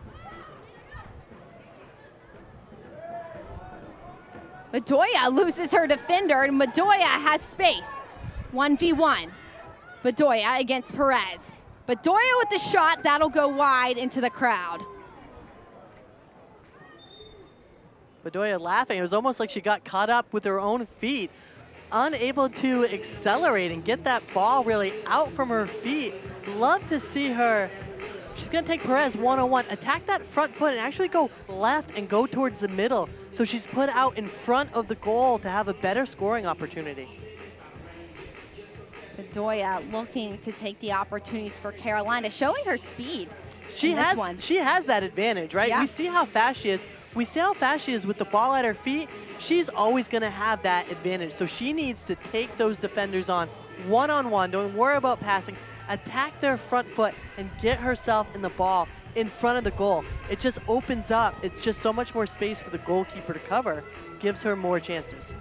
Bedoya loses her defender, and Bedoya has space. 1v1. Bedoya against Perez. Bedoya with the shot. That'll go wide into the crowd. Bedoya laughing. It was almost like she got caught up with her own feet, unable to accelerate and get that ball really out from her feet. Love to see her. She's going to take Perez one-on-one, attack that front foot, and actually go left and go towards the middle. So she's put out in front of the goal to have a better scoring opportunity. Bedoya looking to take the opportunities for Carolina, showing her speed. She has that advantage, right? Yeah. We see how fast she is. We see how fast she is with the ball at her feet. She's always going to have that advantage. So she needs to take those defenders on one-on-one. Don't worry about passing. attack their front foot and get herself in the ball in front of the goal. It just opens up. It's just so much more space for the goalkeeper to cover, gives her more chances.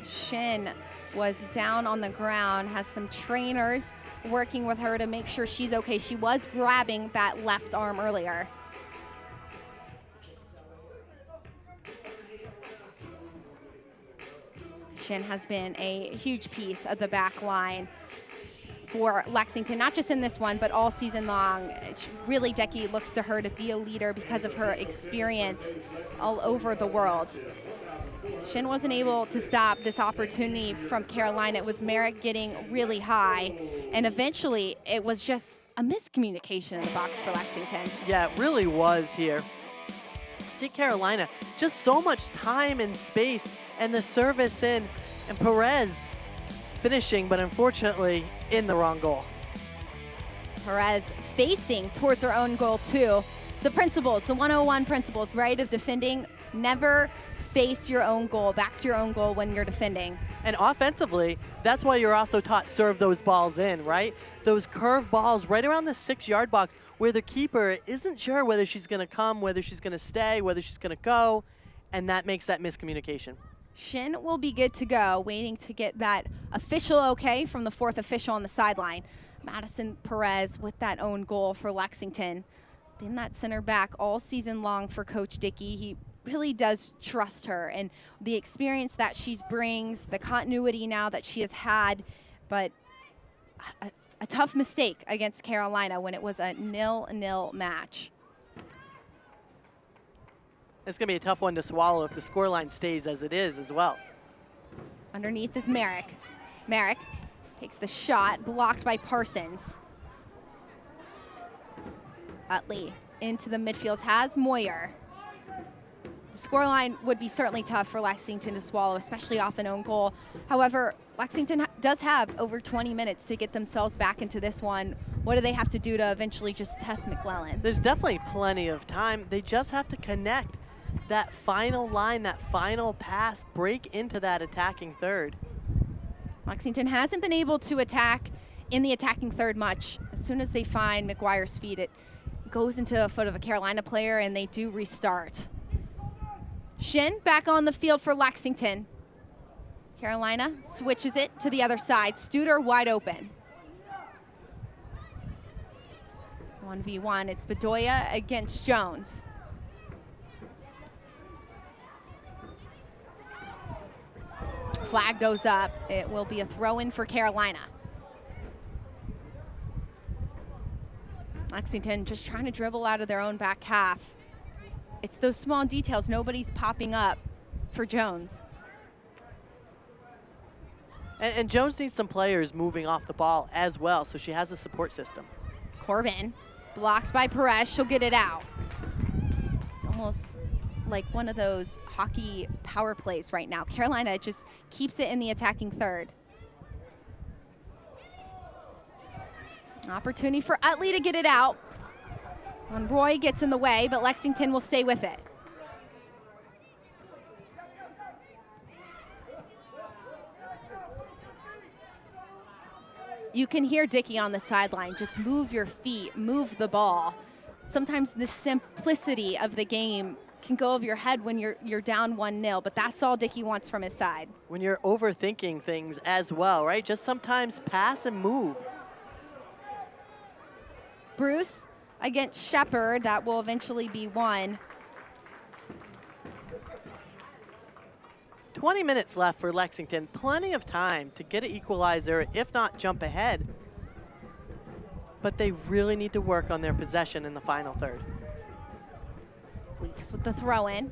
Shin was down on the ground, has some trainers working with her to make sure she's okay. She was grabbing that left arm earlier. Shin has been a huge piece of the back line for Lexington, not just in this one, but all season long. Really, Decky looks to her to be a leader because of her experience all over the world. Shin wasn't able to stop this opportunity from Carolina. It was Merrick getting really high, and eventually it was just a miscommunication in the box for Lexington. Yeah, it really was here. See Carolina, just so much time and space, and the service in, and Perez finishing, but unfortunately in the wrong goal. Perez facing towards her own goal too. The principles, the 101 principles, right, of defending: never face your own goal, back to your own goal when you're defending. And offensively, that's why you're also taught serve those balls in, right? Those curved balls right around the 6-yard box where the keeper isn't sure whether she's going to come, whether she's going to stay, whether she's going to go, and that makes that miscommunication. Shin will be good to go, waiting to get that official okay from the 4th official on the sideline. Madison Perez with that own goal for Lexington. Been that center back all season long for Coach Dickey. He really does trust her, and the experience that she brings, the continuity now that she has had, but a tough mistake against Carolina when it was a 0-0 match. It's going to be a tough one to swallow if the scoreline stays as it is as well. Underneath is Merrick. Merrick takes the shot, blocked by Parsons. Utley into the midfield, has Moyer. The scoreline would be certainly tough for Lexington to swallow, especially off an own goal. However, Lexington does have over 20 minutes to get themselves back into this one. What do they have to do to eventually just test McClellan? There's definitely plenty of time. They just have to connect that final line, that final pass, break into that attacking third. Lexington hasn't been able to attack in the attacking third much. As soon as they find McGuire's feet, it goes into a foot of a Carolina player, and they do restart. Shin back on the field for Lexington. Carolina switches it to the other side. Studer wide open. 1v1, it's Bedoya against Jones. Flag goes up. It will be a throw-in for Carolina. Lexington just trying to dribble out of their own back half. It's those small details. Nobody's popping up for Jones. And Jones needs some players moving off the ball as well, so she has a support system. Corbin, blocked by Perez. She'll get it out. It's almost like one of those hockey power plays right now. Carolina just keeps it in the attacking third. Opportunity for Utley to get it out. When Roy gets in the way, but Lexington will stay with it. You can hear Dickey on the sideline. Just move your feet, move the ball. Sometimes the simplicity of the game can go over your head when you're down 1-0, but that's all Dickey wants from his side. When you're overthinking things as well, right? Just sometimes pass and move. Bruce against Shepard, that will eventually be one. 20 minutes left for Lexington. Plenty of time to get an equalizer, if not jump ahead. But they really need to work on their possession in the final third. Weeks with the throw-in.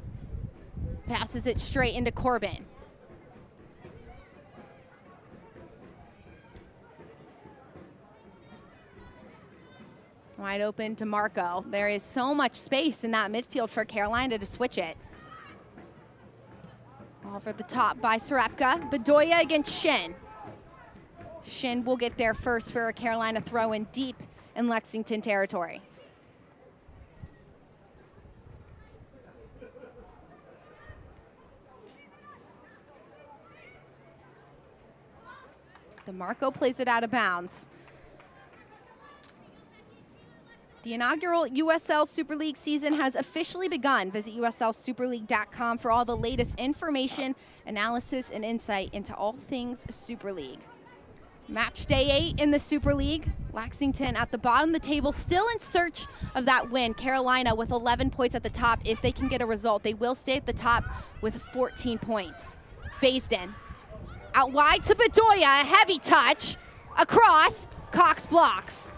Passes it straight into Corbin. Wide open to Marco. There is so much space in that midfield for Carolina to switch it. Over the top by Sarepka. Bedoya against Shin. Shin will get there first for a Carolina throw-in deep in Lexington territory. DeMarco plays it out of bounds. The inaugural USL Super League season has officially begun. Visit USLSuperLeague.com for all the latest information, analysis, and insight into all things Super League. Match day 8 in the Super League. Lexington at the bottom of the table, still in search of that win. Carolina with 11 points at the top. If they can get a result, they will stay at the top with 14 points. Baisden out wide to Bedoya, a heavy touch. Across, Cox blocks.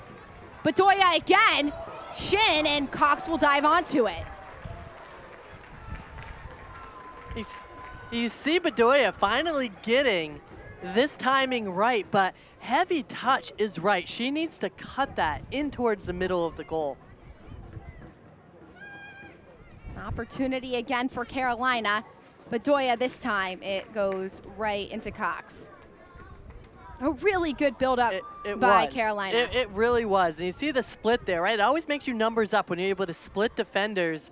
Bedoya again, shin, and Cox will dive onto it. You see Bedoya finally getting this timing right, but heavy touch is right. She needs to cut that in towards the middle of the goal. Opportunity again for Carolina. Bedoya this time, it goes right into Cox. A really good build-up by Carolina. It really was. And you see the split there, right? It always makes you numbers up when you're able to split defenders.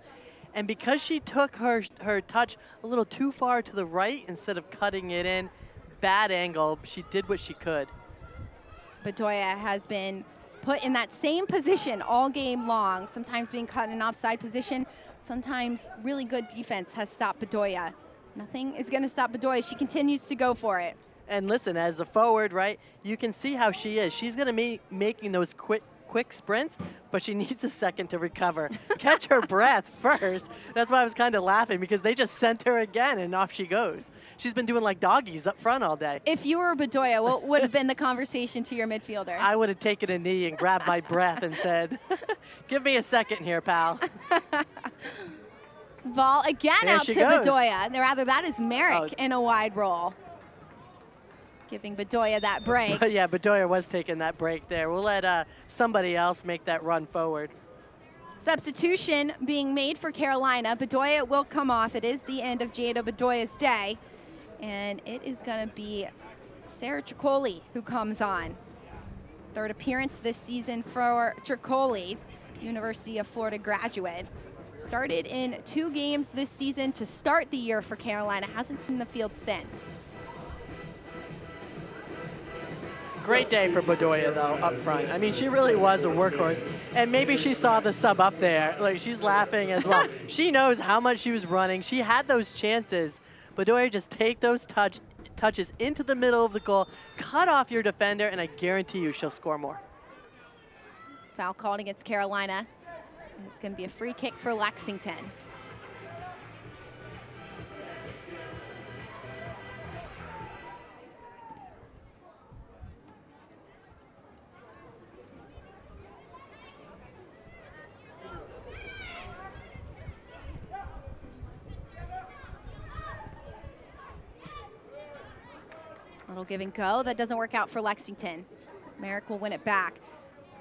And because she took her touch a little too far to the right instead of cutting it in, bad angle, she did what she could. Bedoya has been put in that same position all game long, sometimes being cut in an offside position, sometimes really good defense has stopped Bedoya. Nothing is going to stop Bedoya. She continues to go for it. And listen, as a forward, right, you can see how she is. She's going to be making those quick sprints, but she needs a second to recover. Catch her breath first. That's why I was kind of laughing, because they just sent her again, and off she goes. She's been doing like doggies up front all day. If you were Bedoya, what would have been the conversation to your midfielder? I would have taken a knee and grabbed my breath and said, give me a second here, pal. Ball again there out to goes. Bedoya. Rather, that is Merrick in a wide roll. Giving Bedoya that break. Yeah, Bedoya was taking that break there. We'll let somebody else make that run forward. Substitution being made for Carolina. Bedoya will come off. It is the end of Jada Bedoya's day. And it is going to be Sarah Tricoli who comes on. Third appearance this season for Tricoli, University of Florida graduate. Started in 2 games this season to start the year for Carolina. Hasn't seen the field since. Great day for Bedoya, though, up front. I mean, she really was a workhorse. And maybe she saw the sub up there. Like, she's laughing as well. She knows how much she was running. She had those chances. Bedoya just take those touches into the middle of the goal, cut off your defender, and I guarantee you she'll score more. Foul called against Carolina. It's going to be a free kick for Lexington. Little give and go. That doesn't work out for Lexington. Merrick will win it back.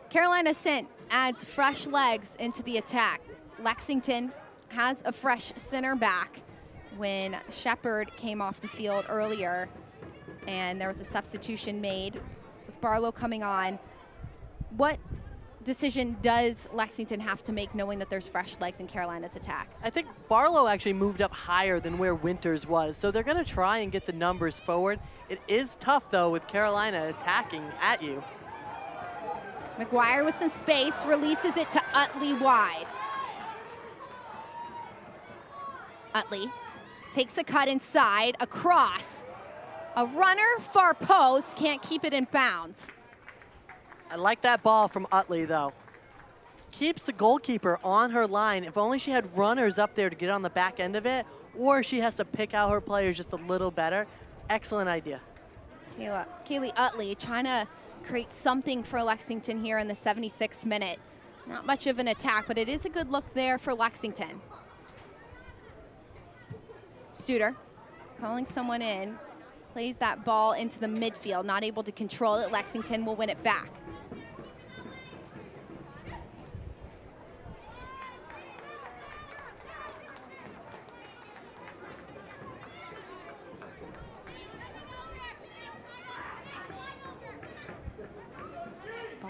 Carolina Ascent adds fresh legs into the attack. Lexington has a fresh center back when Shepard came off the field earlier, and there was a substitution made with Barlow coming on. What decision does Lexington have to make, knowing that there's fresh legs in Carolina's attack? I think Barlow actually moved up higher than where Winters was, so they're going to try and get the numbers forward. It is tough, though, with Carolina attacking at you. McGuire with some space, releases it to Utley wide. Utley takes a cut inside, across. A runner, far post, can't keep it in bounds. I like that ball from Utley, though. Keeps the goalkeeper on her line. If only she had runners up there to get on the back end of it, or she has to pick out her players just a little better. Excellent idea. Kaylee Utley trying to create something for Lexington here in the 76th minute. Not much of an attack, but it is a good look there for Lexington. Studer calling someone in, plays that ball into the midfield, not able to control it. Lexington will win it back.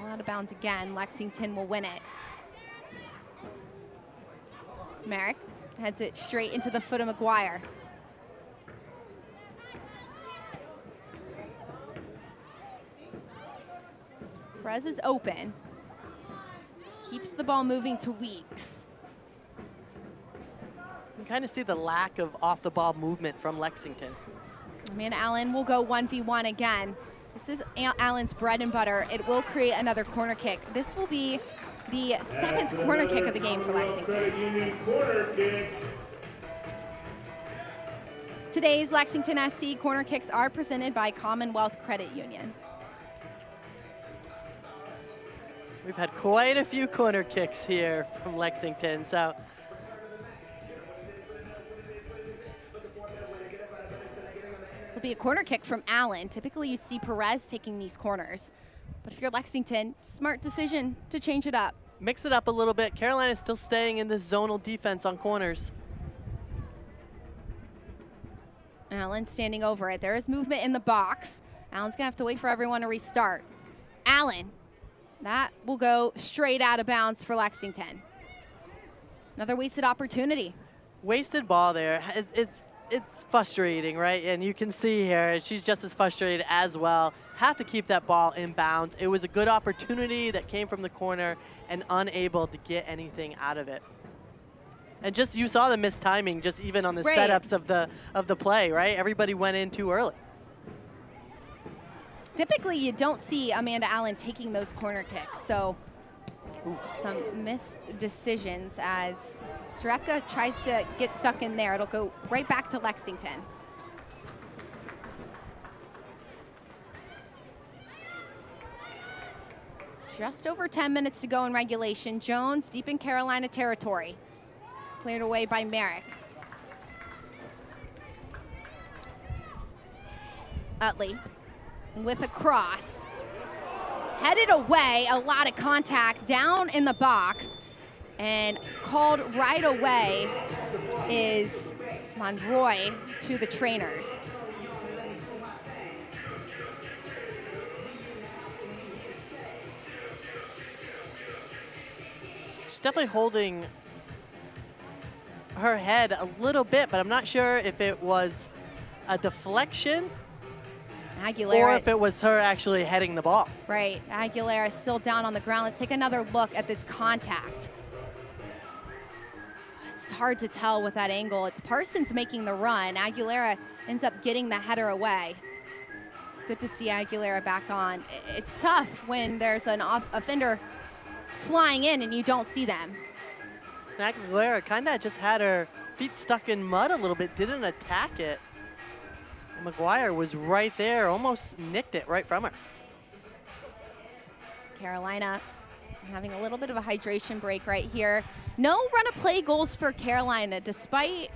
Out of bounds again. Lexington will win it. Merrick heads it straight into the foot of McGuire. Perez is open. keeps the ball moving to Weeks. You can kind of see the lack of off-the-ball movement from Lexington. Amanda Allen will go 1v1 again. This is Allen's bread and butter. It will create another corner kick. This will be the 7th corner kick of the game for Lexington. Today's Lexington SC corner kicks are presented by Commonwealth Credit Union. We've had quite a few corner kicks here from Lexington, so. This will be a corner kick from Allen. Typically you see Perez taking these corners, but if you're Lexington, smart decision to change it up. Mix it up a little bit. Carolina's still staying in this zonal defense on corners. Allen standing over it. There is movement in the box. Allen's gonna have to wait for everyone to restart. Allen, that will go straight out of bounds for Lexington. Another wasted opportunity. Wasted ball there. It's frustrating, right? And you can see here, she's just as frustrated as well. Have to keep that ball in bounds. It was a good opportunity that came from the corner and unable to get anything out of it. And just, you saw the missed timing just even on the setups of the play, right? Everybody went in too early. Typically you don't see Amanda Allen taking those corner kicks, so some missed decisions as Srepka tries to get stuck in there. It'll go right back to Lexington. Just over 10 minutes to go in regulation. Jones deep in Carolina territory. Cleared away by Merrick. Utley with a cross. Headed away, a lot of contact down in the box, and called right away is Monroy to the trainers. She's definitely holding her head a little bit, but I'm not sure if it was a deflection Aguilera, or if it was her actually heading the ball. Right, Aguilera is still down on the ground. Let's take another look at this contact. It's hard to tell with that angle. It's Parsons making the run. Aguilera ends up getting the header away. It's good to see Aguilera back on. It's tough when there's an offender flying in and you don't see them. Aguilera kind of just had her feet stuck in mud a little bit, didn't attack it. McGuire was right there, almost nicked it right from her. Carolina having a little bit of a hydration break right here. No run of play goals for Carolina. Despite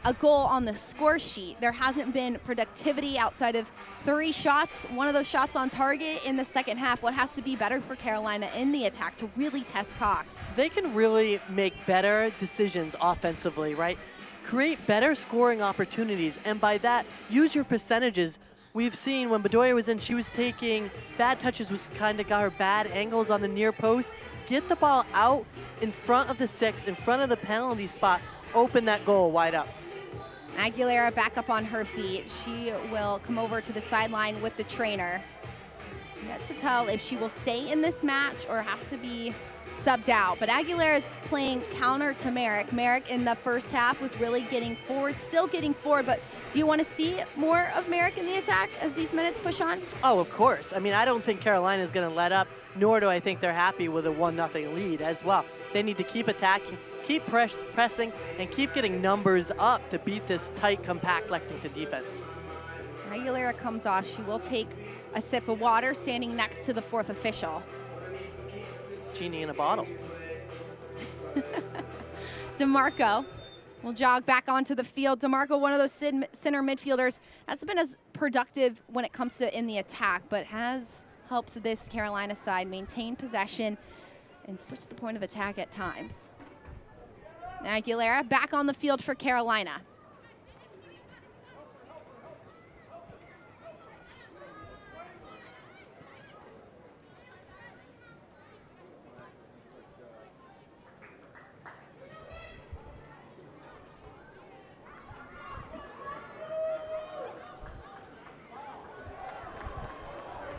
a goal on the score sheet, there hasn't been productivity outside of 3 shots, one of those shots on target in the second half. What has to be better for Carolina in the attack to really test Cox? They can really make better decisions offensively, right? Create better scoring opportunities, and by that, use your percentages. We've seen when Bedoya was in, she was taking bad touches, which kind of got her bad angles on the near post. Get the ball out in front of the 6, in front of the penalty spot, open that goal wide up. Aguilera back up on her feet. She will come over to the sideline with the trainer. Yet to tell if she will stay in this match or have to be subbed out. But Aguilera is playing counter to Merrick. Merrick in the first half was really getting forward, still getting forward, but do you want to see more of Merrick in the attack as these minutes push on? Oh, of course. I mean, I don't think Carolina is going to let up, nor do I think they're happy with a 1-0 lead as well. They need to keep attacking, keep pressing, and keep getting numbers up to beat this tight, compact Lexington defense. Aguilera comes off. She will take a sip of water, standing next to the 4th official. Genie in a bottle. DeMarco will jog back onto the field. DeMarco, one of those center midfielders, hasn't been as productive when it comes to in the attack, but has helped this Carolina side maintain possession and switch the point of attack at times. Aguilera back on the field for Carolina.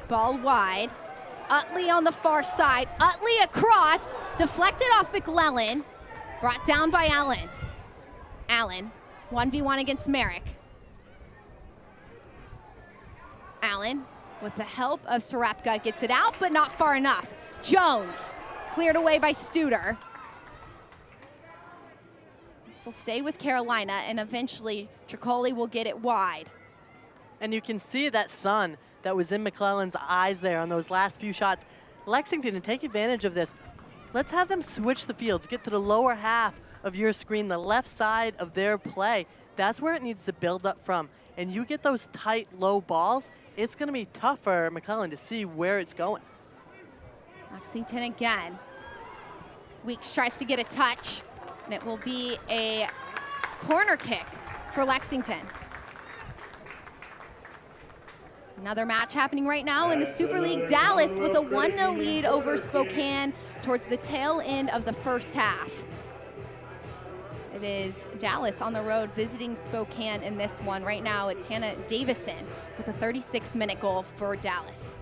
Ball wide. Utley on the far side. Utley across, deflected off McClellan, brought down by Allen. Allen, 1v1 against Merrick. Allen, with the help of Sarapka, gets it out, but not far enough. Jones, cleared away by Studer. This will stay with Carolina, and eventually Tricoli will get it wide. And you can see that sun that was in McClellan's eyes there on those last few shots. Lexington, to take advantage of this, let's have them switch the fields, get to the lower half of your screen, the left side of their play. That's where it needs to build up from. And you get those tight, low balls, it's going to be tough for McClellan to see where it's going. Lexington again. Weeks tries to get a touch, and it will be a corner kick for Lexington. Another match happening right now in the Super League. Dallas with a 1-0 lead over Spokane towards the tail end of the first half. It is Dallas on the road visiting Spokane in this one. Right now it's Hannah Davison with a 36-minute goal for Dallas.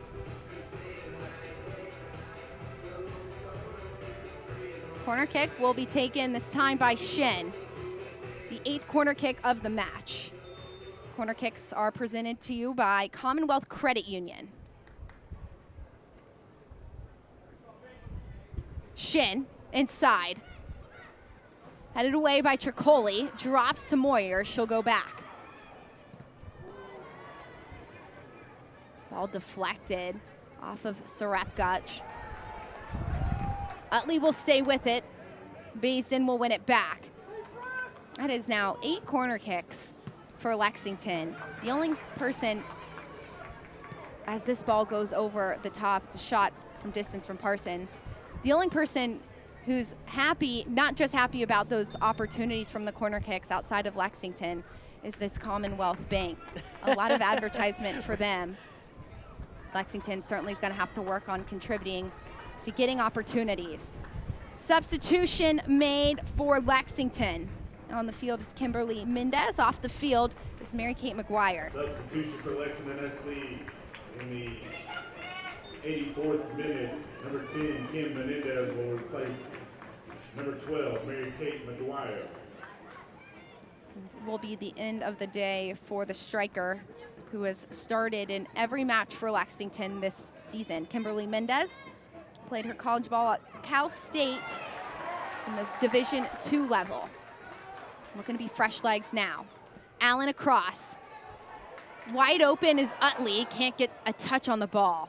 Corner kick will be taken this time by Shin, the 8th corner kick of the match. Corner kicks are presented to you by Commonwealth Credit Union. Shin inside. Headed away by Tricoli, drops to Moyer, she'll go back. Ball deflected off of Sarapka. Utley will stay with it. Basin will win it back. That is now 8 corner kicks for Lexington. The only person, as this ball goes over the top, it's a shot from distance from Parson. The only person who's happy, not just happy about those opportunities from the corner kicks outside of Lexington, is this Commonwealth Bank. A lot of advertisement for them. Lexington certainly is going to have to work on contributing to getting opportunities. Substitution made for Lexington. On the field is Kimberly Mendez. Off the field is Mary-Kate McGuire. Substitution for Lexington SC in the 84th minute. Number 10, Kim Menendez, will replace number 12, Mary-Kate McGuire. It will be the end of the day for the striker who has started in every match for Lexington this season. Kimberly Mendez played her college ball at Cal State in the Division II level. Looking to be fresh legs now. Allen across. Wide open is Utley, can't get a touch on the ball.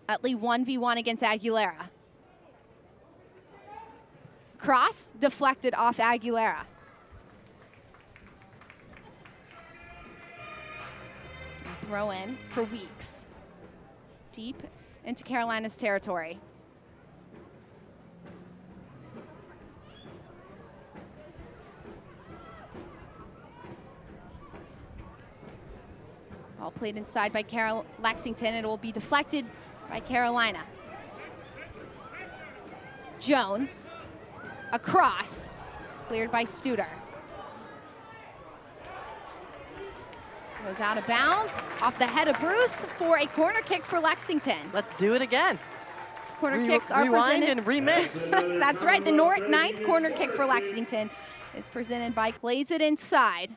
Utley 1v1 against Aguilera. Cross deflected off Aguilera. Throw in for Weeks. Deep into Carolina's territory. Ball played inside by Lexington. It will be deflected by Carolina. Jones, across, cleared by Studer. Goes out of bounds, off the head of Bruce for a corner kick for Lexington. Let's do it again. Corner kicks are rewind presented. and remix. That's right, the 9th corner kick for Lexington is presented by plays it inside.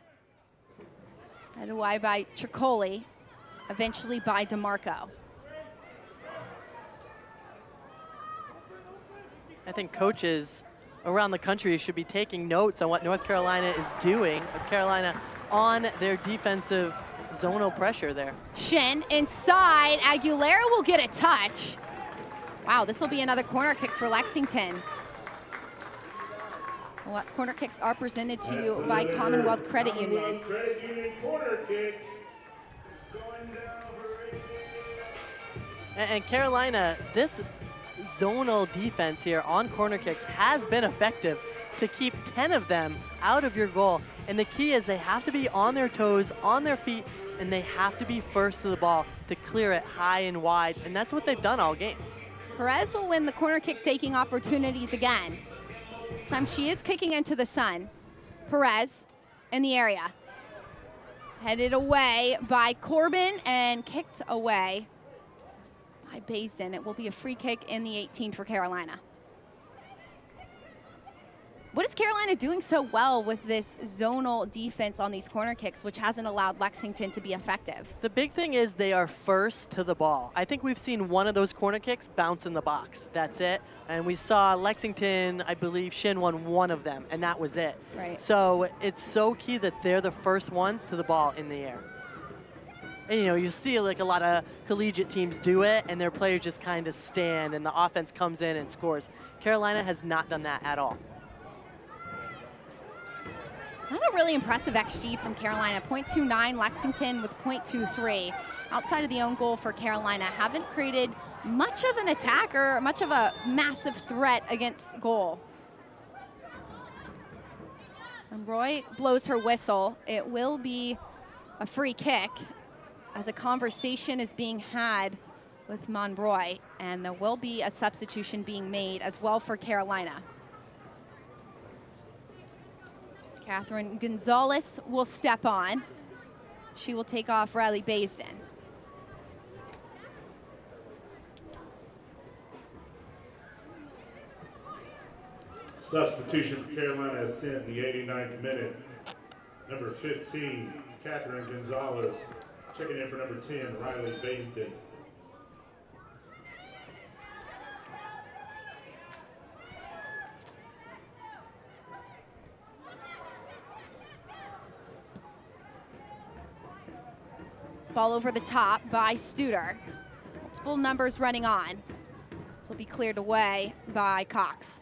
Headed away by Tricoli, eventually by DeMarco. I think coaches around the country should be taking notes on what North Carolina is doing with Carolina on their defensive zonal pressure there. Shin inside, Aguilera will get a touch. Wow, this will be another corner kick for Lexington. Well, corner kicks are presented to you by Commonwealth Credit Union. Credit Union corner kick. And Carolina, this zonal defense here on corner kicks has been effective to keep 10 of them out of your goal. And the key is they have to be on their toes, on their feet, and they have to be first to the ball to clear it high and wide. And that's what they've done all game. Perez will win the corner kick taking opportunities again. This time she is kicking into the sun. Perez in the area. Headed away by Corbin and kicked away by Basin. It will be a free kick in the 18 for Carolina. What is Carolina doing so well with this zonal defense on these corner kicks, which hasn't allowed Lexington to be effective? The big thing is they are first to the ball. I think we've seen one of those corner kicks bounce in the box. That's it. And we saw Lexington, I believe, Shin won one of them, and that was it. Right. So it's so key that they're the first ones to the ball in the air. And, you know, you see like a lot of collegiate teams do it, and their players just kind of stand, and the offense comes in and scores. Carolina has not done that at all. Not a really impressive XG from Carolina, 0.29, Lexington with 0.23. Outside of the own goal for Carolina, haven't created much of an attack or much of a massive threat against goal. And Roy blows her whistle. It will be a free kick as a conversation is being had with Monroy, and there will be a substitution being made as well for Carolina. Catherine Gonzalez will step on. She will take off Riley Baisden. Substitution for Carolina Ascent, the 89th minute. Number 15, Catherine Gonzalez. Checking in for number 10, Riley Baisden. Ball over the top by Studer. Multiple numbers running on. This will be cleared away by Cox.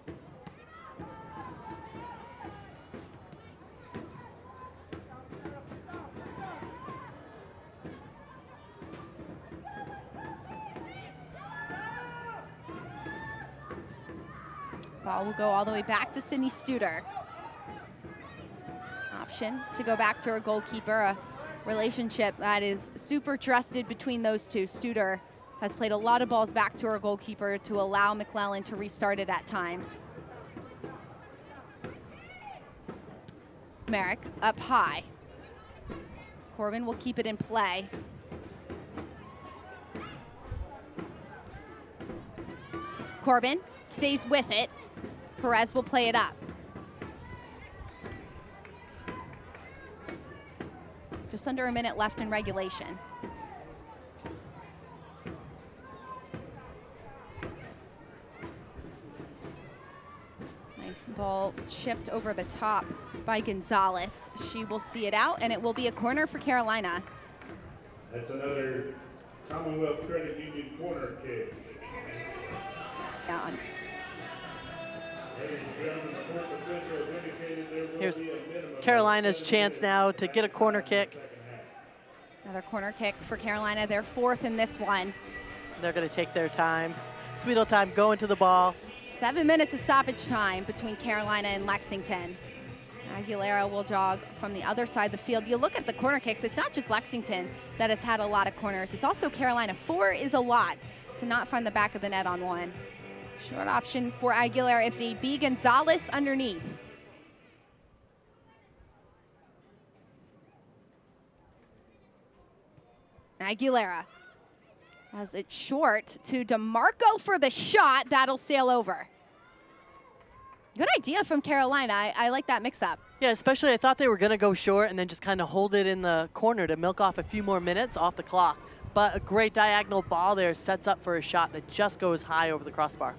Ball will go all the way back to Sydney Studer. Option to go back to her goalkeeper. A relationship that is super trusted between those two. Studer has played a lot of balls back to her goalkeeper to allow McClellan to restart it at times. Merrick up high. Corbin will keep it in play. Corbin stays with it. Perez will play it up. Just under a minute left in regulation. Nice ball chipped over the top by Gonzalez. She will see it out, and it will be a corner for Carolina. That's another Commonwealth Credit Union corner kick. Down. Ladies and gentlemen, the fourth official has indicated there will Here's be a minimum of Carolina's 7 chance minutes. now to get a corner kick. Another corner kick for Carolina. They're fourth in this one. They're going to take their time. Sweet little time going to the ball. 7 minutes of stoppage time between Carolina and Lexington. Aguilera will jog from the other side of the field. You look at the corner kicks, it's not just Lexington that has had a lot of corners. It's also Carolina. 4 is a lot to not find the back of the net on one. Short option for Aguilera if need be. Gonzalez underneath. Aguilera has it short to DeMarco for the shot. That'll sail over. Good idea from Carolina. I like that mix-up. Yeah, especially I thought they were going to go short and then just kind of hold it in the corner to milk off a few more minutes off the clock. But a great diagonal ball there sets up for a shot that just goes high over the crossbar.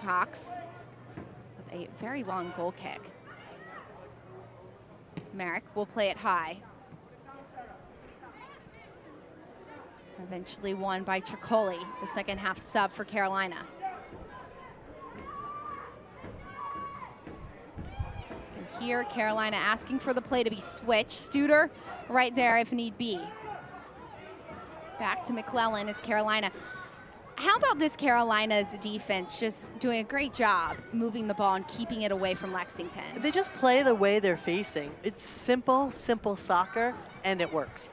Cox with a very long goal kick. Merrick will play it high. Eventually won by Tricoli, the second half sub for Carolina. And here, Carolina asking for the play to be switched. Studer right there if need be. Back to McClellan is Carolina. How about this Carolina's defense just doing a great job moving the ball and keeping it away from Lexington? They just play the way they're facing. It's simple, simple soccer, and it works.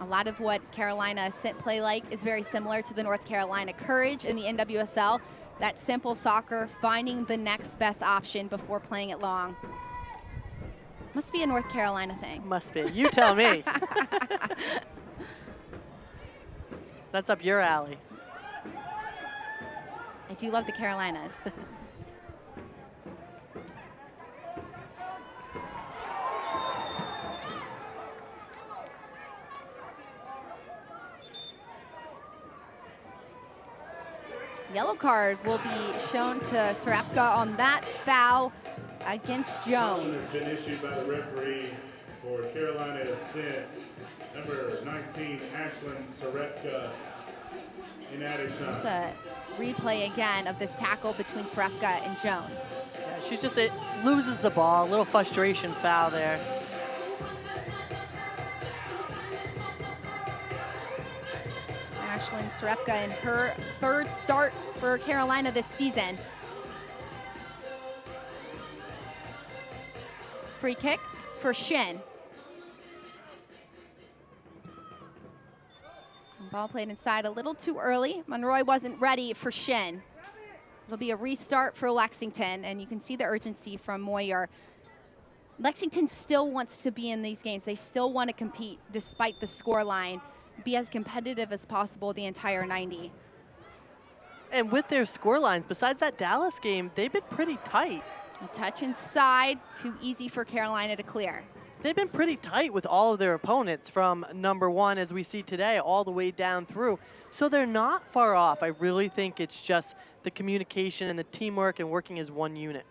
A lot of what Carolina Ascent play like is very similar to the North Carolina Courage in the NWSL. That simple soccer, finding the next best option before playing it long. Must be a North Carolina thing. Must be. You tell me. That's up your alley. I do love the Carolinas. Yellow card will be shown to Sarepka on that foul against Jones. Has been issued by the referee for Carolina Ascent, number 19, Ashlyn Sarepka, in added time. There's a replay again of this tackle between Sarepka and Jones. Yeah, she's just, it loses the ball, a little frustration foul there. Ashlyn Sarepka in her third start for Carolina this season. Free kick for Shin. Ball played inside a little too early. Monroy wasn't ready for Shin. It'll be a restart for Lexington, and you can see the urgency from Moyer. Lexington still wants to be in these games. They still want to compete despite the scoreline, be as competitive as possible the entire 90. And with their score lines, besides that Dallas game, they've been pretty tight. A touch inside, too easy for Carolina to clear. They've been pretty tight with all of their opponents from number 1, as we see today, all the way down through. So they're not far off. I really think it's just the communication and the teamwork and working as one unit.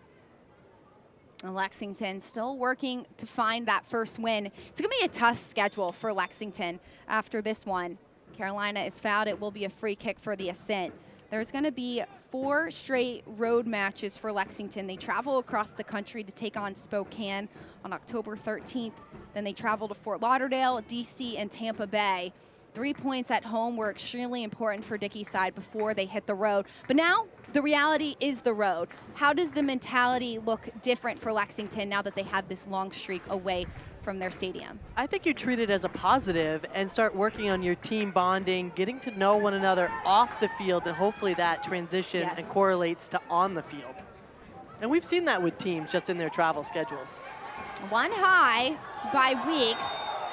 And Lexington still working to find that first win. It's going to be a tough schedule for Lexington after this one. Carolina is fouled. It will be a free kick for the Ascent. There's going to be 4 straight road matches for Lexington. They travel across the country to take on Spokane on October 13th. Then they travel to Fort Lauderdale, DC, and Tampa Bay. 3 points at home were extremely important for Dickey's side before they hit the road. But now the reality is the road. How does the mentality look different for Lexington now that they have this long streak away from their stadium? I think you treat it as a positive and start working on your team bonding, getting to know one another off the field, and hopefully that transition and correlates to on the field. And we've seen that with teams just in their travel schedules. One high by Weeks.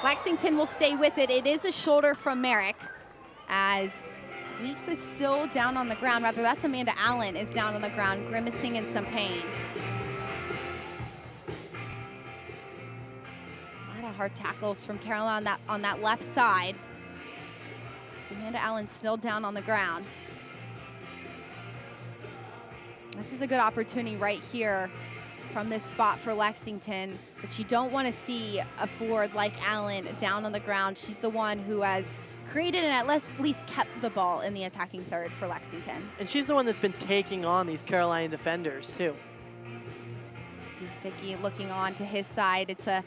Lexington will stay with it. It is a shoulder from Merrick as Weeks is still down on the ground. Rather, that's Amanda Allen is down on the ground, grimacing in some pain. A lot of hard tackles from Carolina on that left side. Amanda Allen still down on the ground. This is a good opportunity right here from this spot for Lexington, but you don't want to see a forward like Allen down on the ground. She's the one who has created and at least kept the ball in the attacking third for Lexington. And she's the one that's been taking on these Carolina defenders too. Dickey looking on to his side. It's a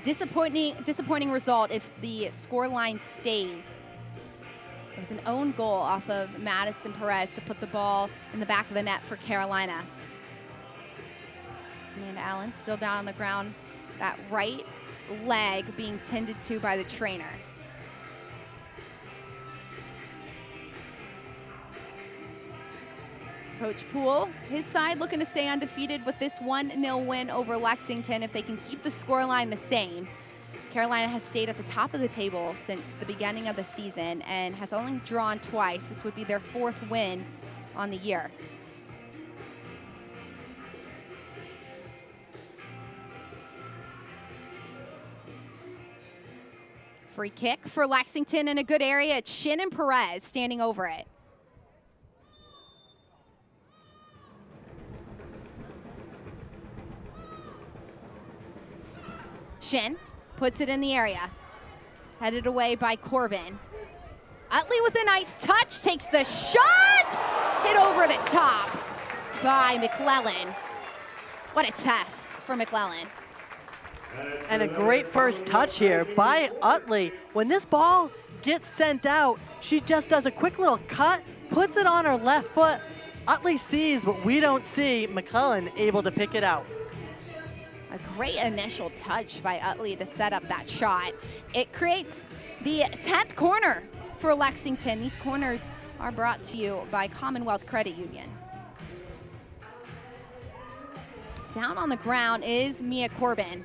disappointing result if the scoreline stays. There was an own goal off of Madison Perez to put the ball in the back of the net for Carolina. Amanda Allen still down on the ground. That right leg being tended to by the trainer. Coach Poole, his side looking to stay undefeated with this 1-0 win over Lexington if they can keep the scoreline the same. Carolina has stayed at the top of the table since the beginning of the season and has only drawn twice. This would be their 4th win on the year. Free kick for Lexington in a good area. It's Shin and Perez standing over it. Shin puts it in the area. Headed away by Corbin. Utley with a nice touch, takes the shot! Hit over the top by McClellan. What a test for McClellan. And a great first touch here by Utley. When this ball gets sent out, she just does a quick little cut, puts it on her left foot. Utley sees what we don't see. McClellan able to pick it out. A great initial touch by Utley to set up that shot. It creates the 10th corner for Lexington. These corners are brought to you by Commonwealth Credit Union. Down on the ground is Mia Corbin.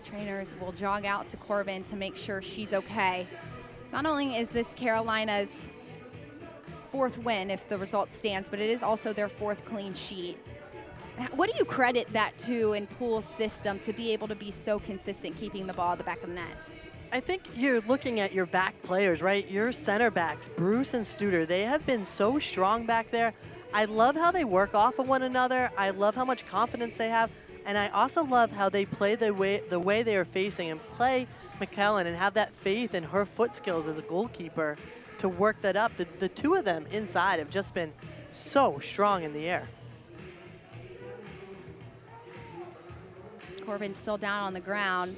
Trainers will jog out to Corbin to make sure she's okay. Not only is this Carolina's 4th win if the result stands, but it is also their 4th clean sheet. What do you credit that to in Poole's system to be able to be so consistent keeping the ball at the back of the net? I think you're looking at your back players, right? Your center backs, Bruce and Studer, they have been so strong back there. I love how they work off of one another. I love how much confidence they have. And I also love how they play the way they are facing and play McKellen and have that faith in her foot skills as a goalkeeper to work that up. The two of them inside have just been so strong in the air. Corbin's still down on the ground,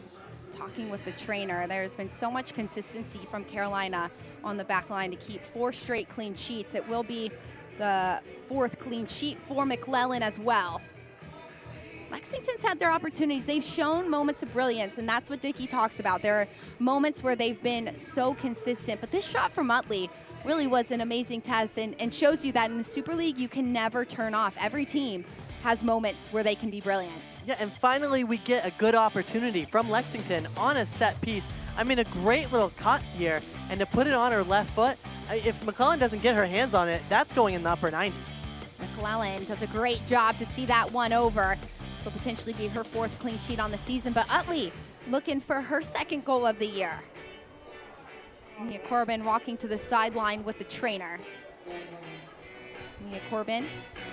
talking with the trainer. There's been so much consistency from Carolina on the back line to keep 4 straight clean sheets. It will be the 4th clean sheet for McClellan as well. Lexington's had their opportunities. They've shown moments of brilliance, and that's what Dickey talks about. There are moments where they've been so consistent, but this shot from Utley really was an amazing test and shows you that in the Super League, you can never turn off. Every team has moments where they can be brilliant. Yeah, and finally we get a good opportunity from Lexington on a set piece. I mean, a great little cut here, and to put it on her left foot, if McClellan doesn't get her hands on it, that's going in the upper 90s. McClellan does a great job to see that one over. This will potentially be her 4th clean sheet on the season, but Utley looking for her 2nd goal of the year. Mia Corbin walking to the sideline with the trainer. Mia Corbin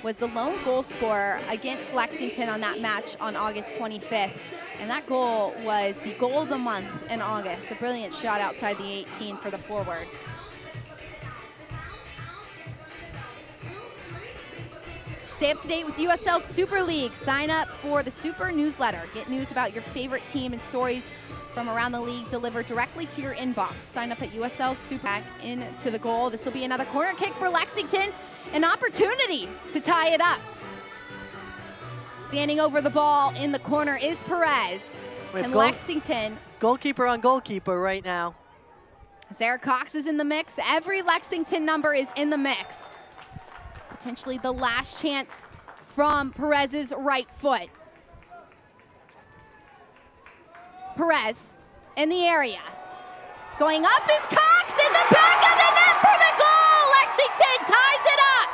was the lone goal scorer against Lexington on that match on August 25th. And that goal was the goal of the month in August. A brilliant shot outside the 18 for the forward. Stay up to date with USL Super League. Sign up for the Super newsletter. Get news about your favorite team and stories from around the league delivered directly to your inbox. Sign up at USL Super. Back into the goal. This will be another corner kick for Lexington. An opportunity to tie it up. Standing over the ball in the corner is Perez. And Lexington. Goalkeeper on goalkeeper right now. Sarah Cox is in the mix. Every Lexington number is in the mix. Potentially the last chance from Perez's right foot. Perez in the area. Going up is Cox in the back of the net for the goal. Lexington ties it up.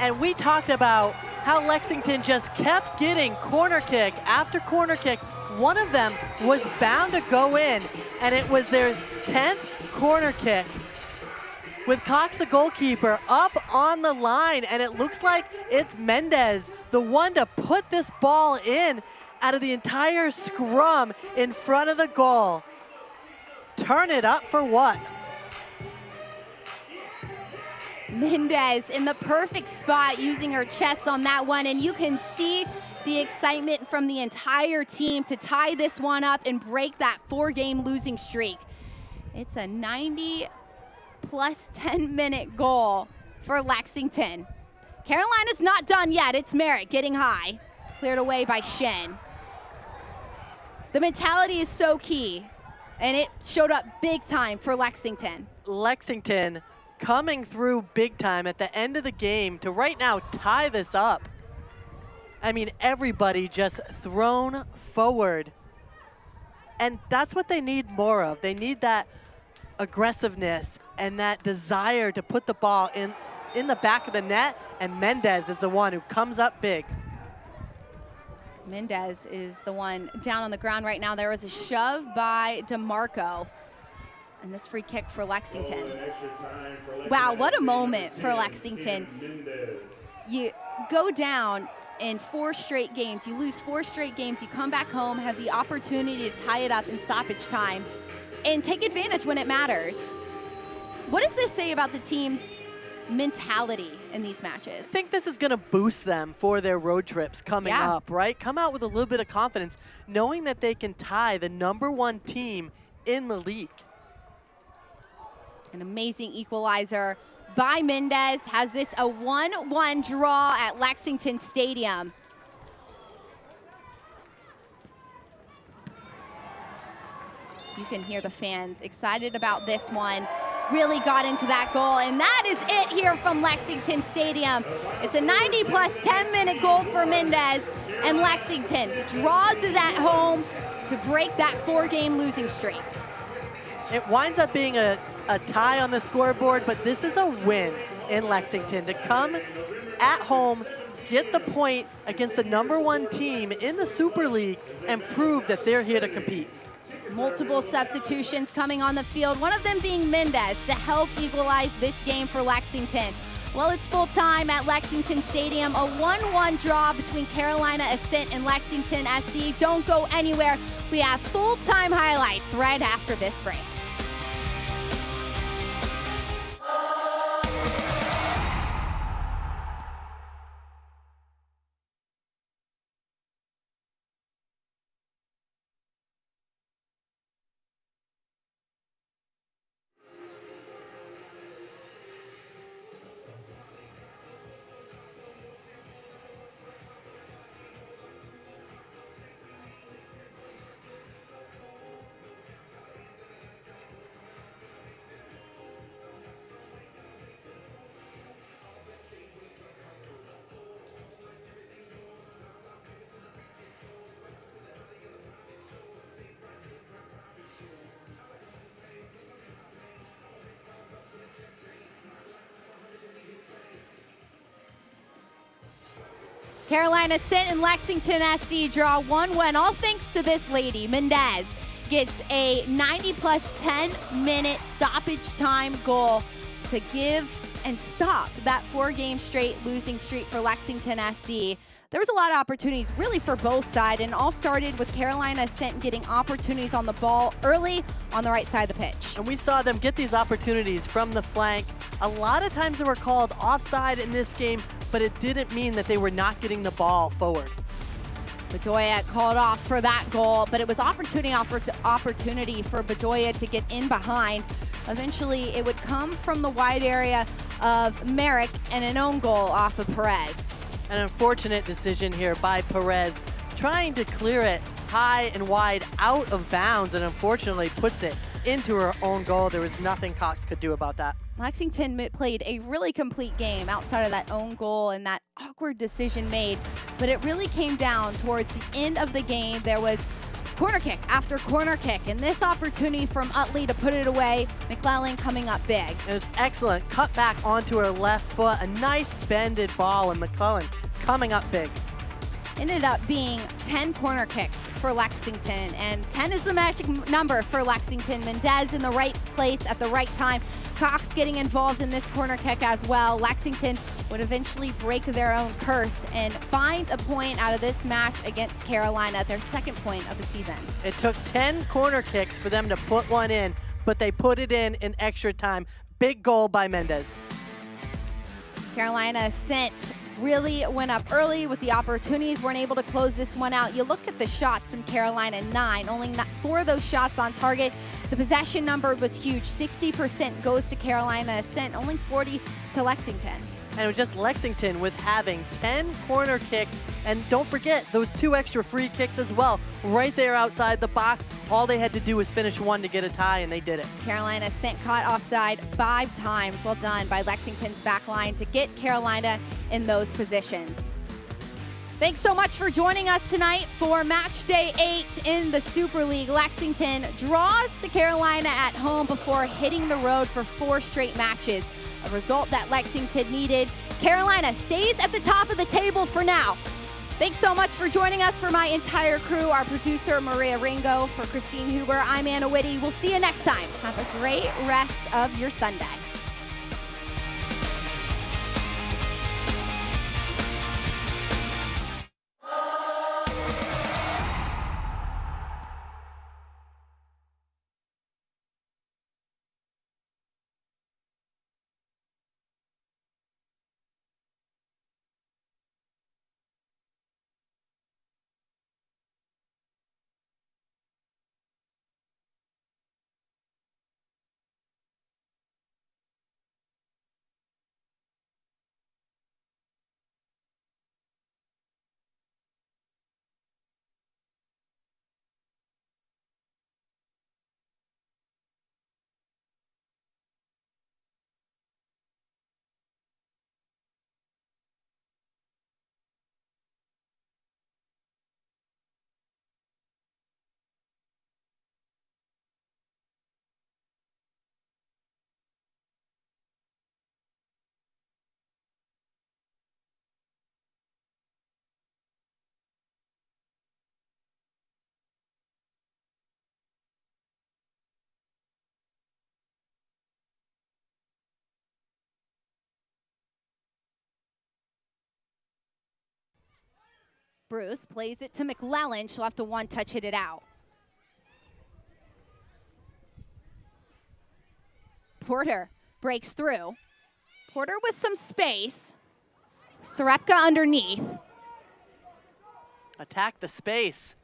And we talked about how Lexington just kept getting corner kick after corner kick. One of them was bound to go in, and it was their 10th corner kick with Cox, the goalkeeper, up on the line. And it looks like it's Mendez, the one to put this ball in out of the entire scrum in front of the goal. Turn it up for what? Mendez in the perfect spot using her chest on that one, and you can see the excitement from the entire team to tie this one up and break that 4-game losing streak. It's a 90 plus 10-minute goal for Lexington. Carolina's not done yet. It's Merritt getting high. Cleared away by Shen. The mentality is so key, and it showed up big time for Lexington. Lexington coming through big time at the end of the game to right now tie this up. I mean, everybody just thrown forward. And that's what they need more of. They need that aggressiveness and that desire to put the ball in the back of the net, and Mendez is the one who comes up big. Mendez is the one down on the ground right now. There was a shove by DeMarco. And this free kick for Lexington. Wow, what a moment for Lexington. You go down in 4 straight games. You lose 4 straight games. You come back home, have the opportunity to tie it up in stoppage time, and take advantage when it matters. What does this say about the team's mentality in these matches? I think this is going to boost them for their road trips coming up, right? Come out with a little bit of confidence, knowing that they can tie the #1 team in the league. An amazing equalizer by Mendez has this a 1-1 draw at Lexington Stadium. You can hear the fans excited about this one. Really got into that goal, and that is it here from Lexington Stadium. It's a 90 plus 10-minute goal for Mendez, and Lexington draws it at home to break that 4-game losing streak. It winds up being a tie on the scoreboard, but this is a win in Lexington to come at home, get the point against the #1 team in the Super League, and prove that they're here to compete. Multiple substitutions coming on the field, one of them being Mendez to help equalize this game for Lexington. Well, it's full time at Lexington Stadium, a 1-1 draw between Carolina Ascent and Lexington SC. Don't go anywhere. We have full-time highlights right after this break. Carolina Ascent and Lexington SC draw 1-1, all thanks to this lady. Mendez gets a 90 plus 10-minute stoppage time goal to give and stop that 4-game straight losing streak for Lexington SC. There was a lot of opportunities really for both sides, and all started with Carolina Ascent getting opportunities on the ball early on the right side of the pitch. And we saw them get these opportunities from the flank. A lot of times they were called offside in this game, but it didn't mean that they were not getting the ball forward. Bedoya called off for that goal, but it was opportunity for Bedoya to get in behind. Eventually, it would come from the wide area of Merrick and an own goal off of Perez. An unfortunate decision here by Perez, trying to clear it high and wide out of bounds, and unfortunately puts it into her own goal. There was nothing Cox could do about that. Lexington played a really complete game outside of that own goal and that awkward decision made, but it really came down towards the end of the game. There was corner kick after corner kick, and this opportunity from Utley to put it away, McClellan coming up big. It was excellent, cut back onto her left foot, a nice bended ball, and McClellan coming up big. Ended up being 10 corner kicks for Lexington, and 10 is the magic number for Lexington. Mendez in the right place at the right time. Cox getting involved in this corner kick as well. Lexington would eventually break their own curse and find a point out of this match against Carolina, their second point of the season. It took 10 corner kicks for them to put one in, but they put it in extra time. Big goal by Mendez. Carolina Ascent really went up early with the opportunities, weren't able to close this one out. You look at the shots from Carolina, 9, only 4 of those shots on target. The possession number was huge, 60% goes to Carolina Ascent, only 40 to Lexington. And it was just Lexington with having 10 corner kicks, and don't forget those 2 extra free kicks as well, right there outside the box. All they had to do was finish one to get a tie, and they did it. Carolina Ascent caught offside 5 times. Well done by Lexington's back line to get Carolina in those positions. Thanks so much for joining us tonight for match day 8 in the Super League. Lexington draws to Carolina at home before hitting the road for 4 straight matches. A result that Lexington needed. Carolina stays at the top of the table for now. Thanks so much for joining us. For my entire crew, our producer Maria Ringo, for Christine Huber, I'm Anna Whitty. We'll see you next time. Have a great rest of your Sunday. Bruce plays it to McClellan. She'll have to one-touch hit it out. Porter breaks through. Porter with some space. Sarepka underneath. Attack the space.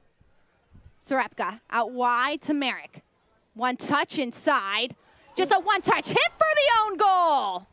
Sarepka out wide to Merrick. One touch inside. Just a one-touch hit for the own goal.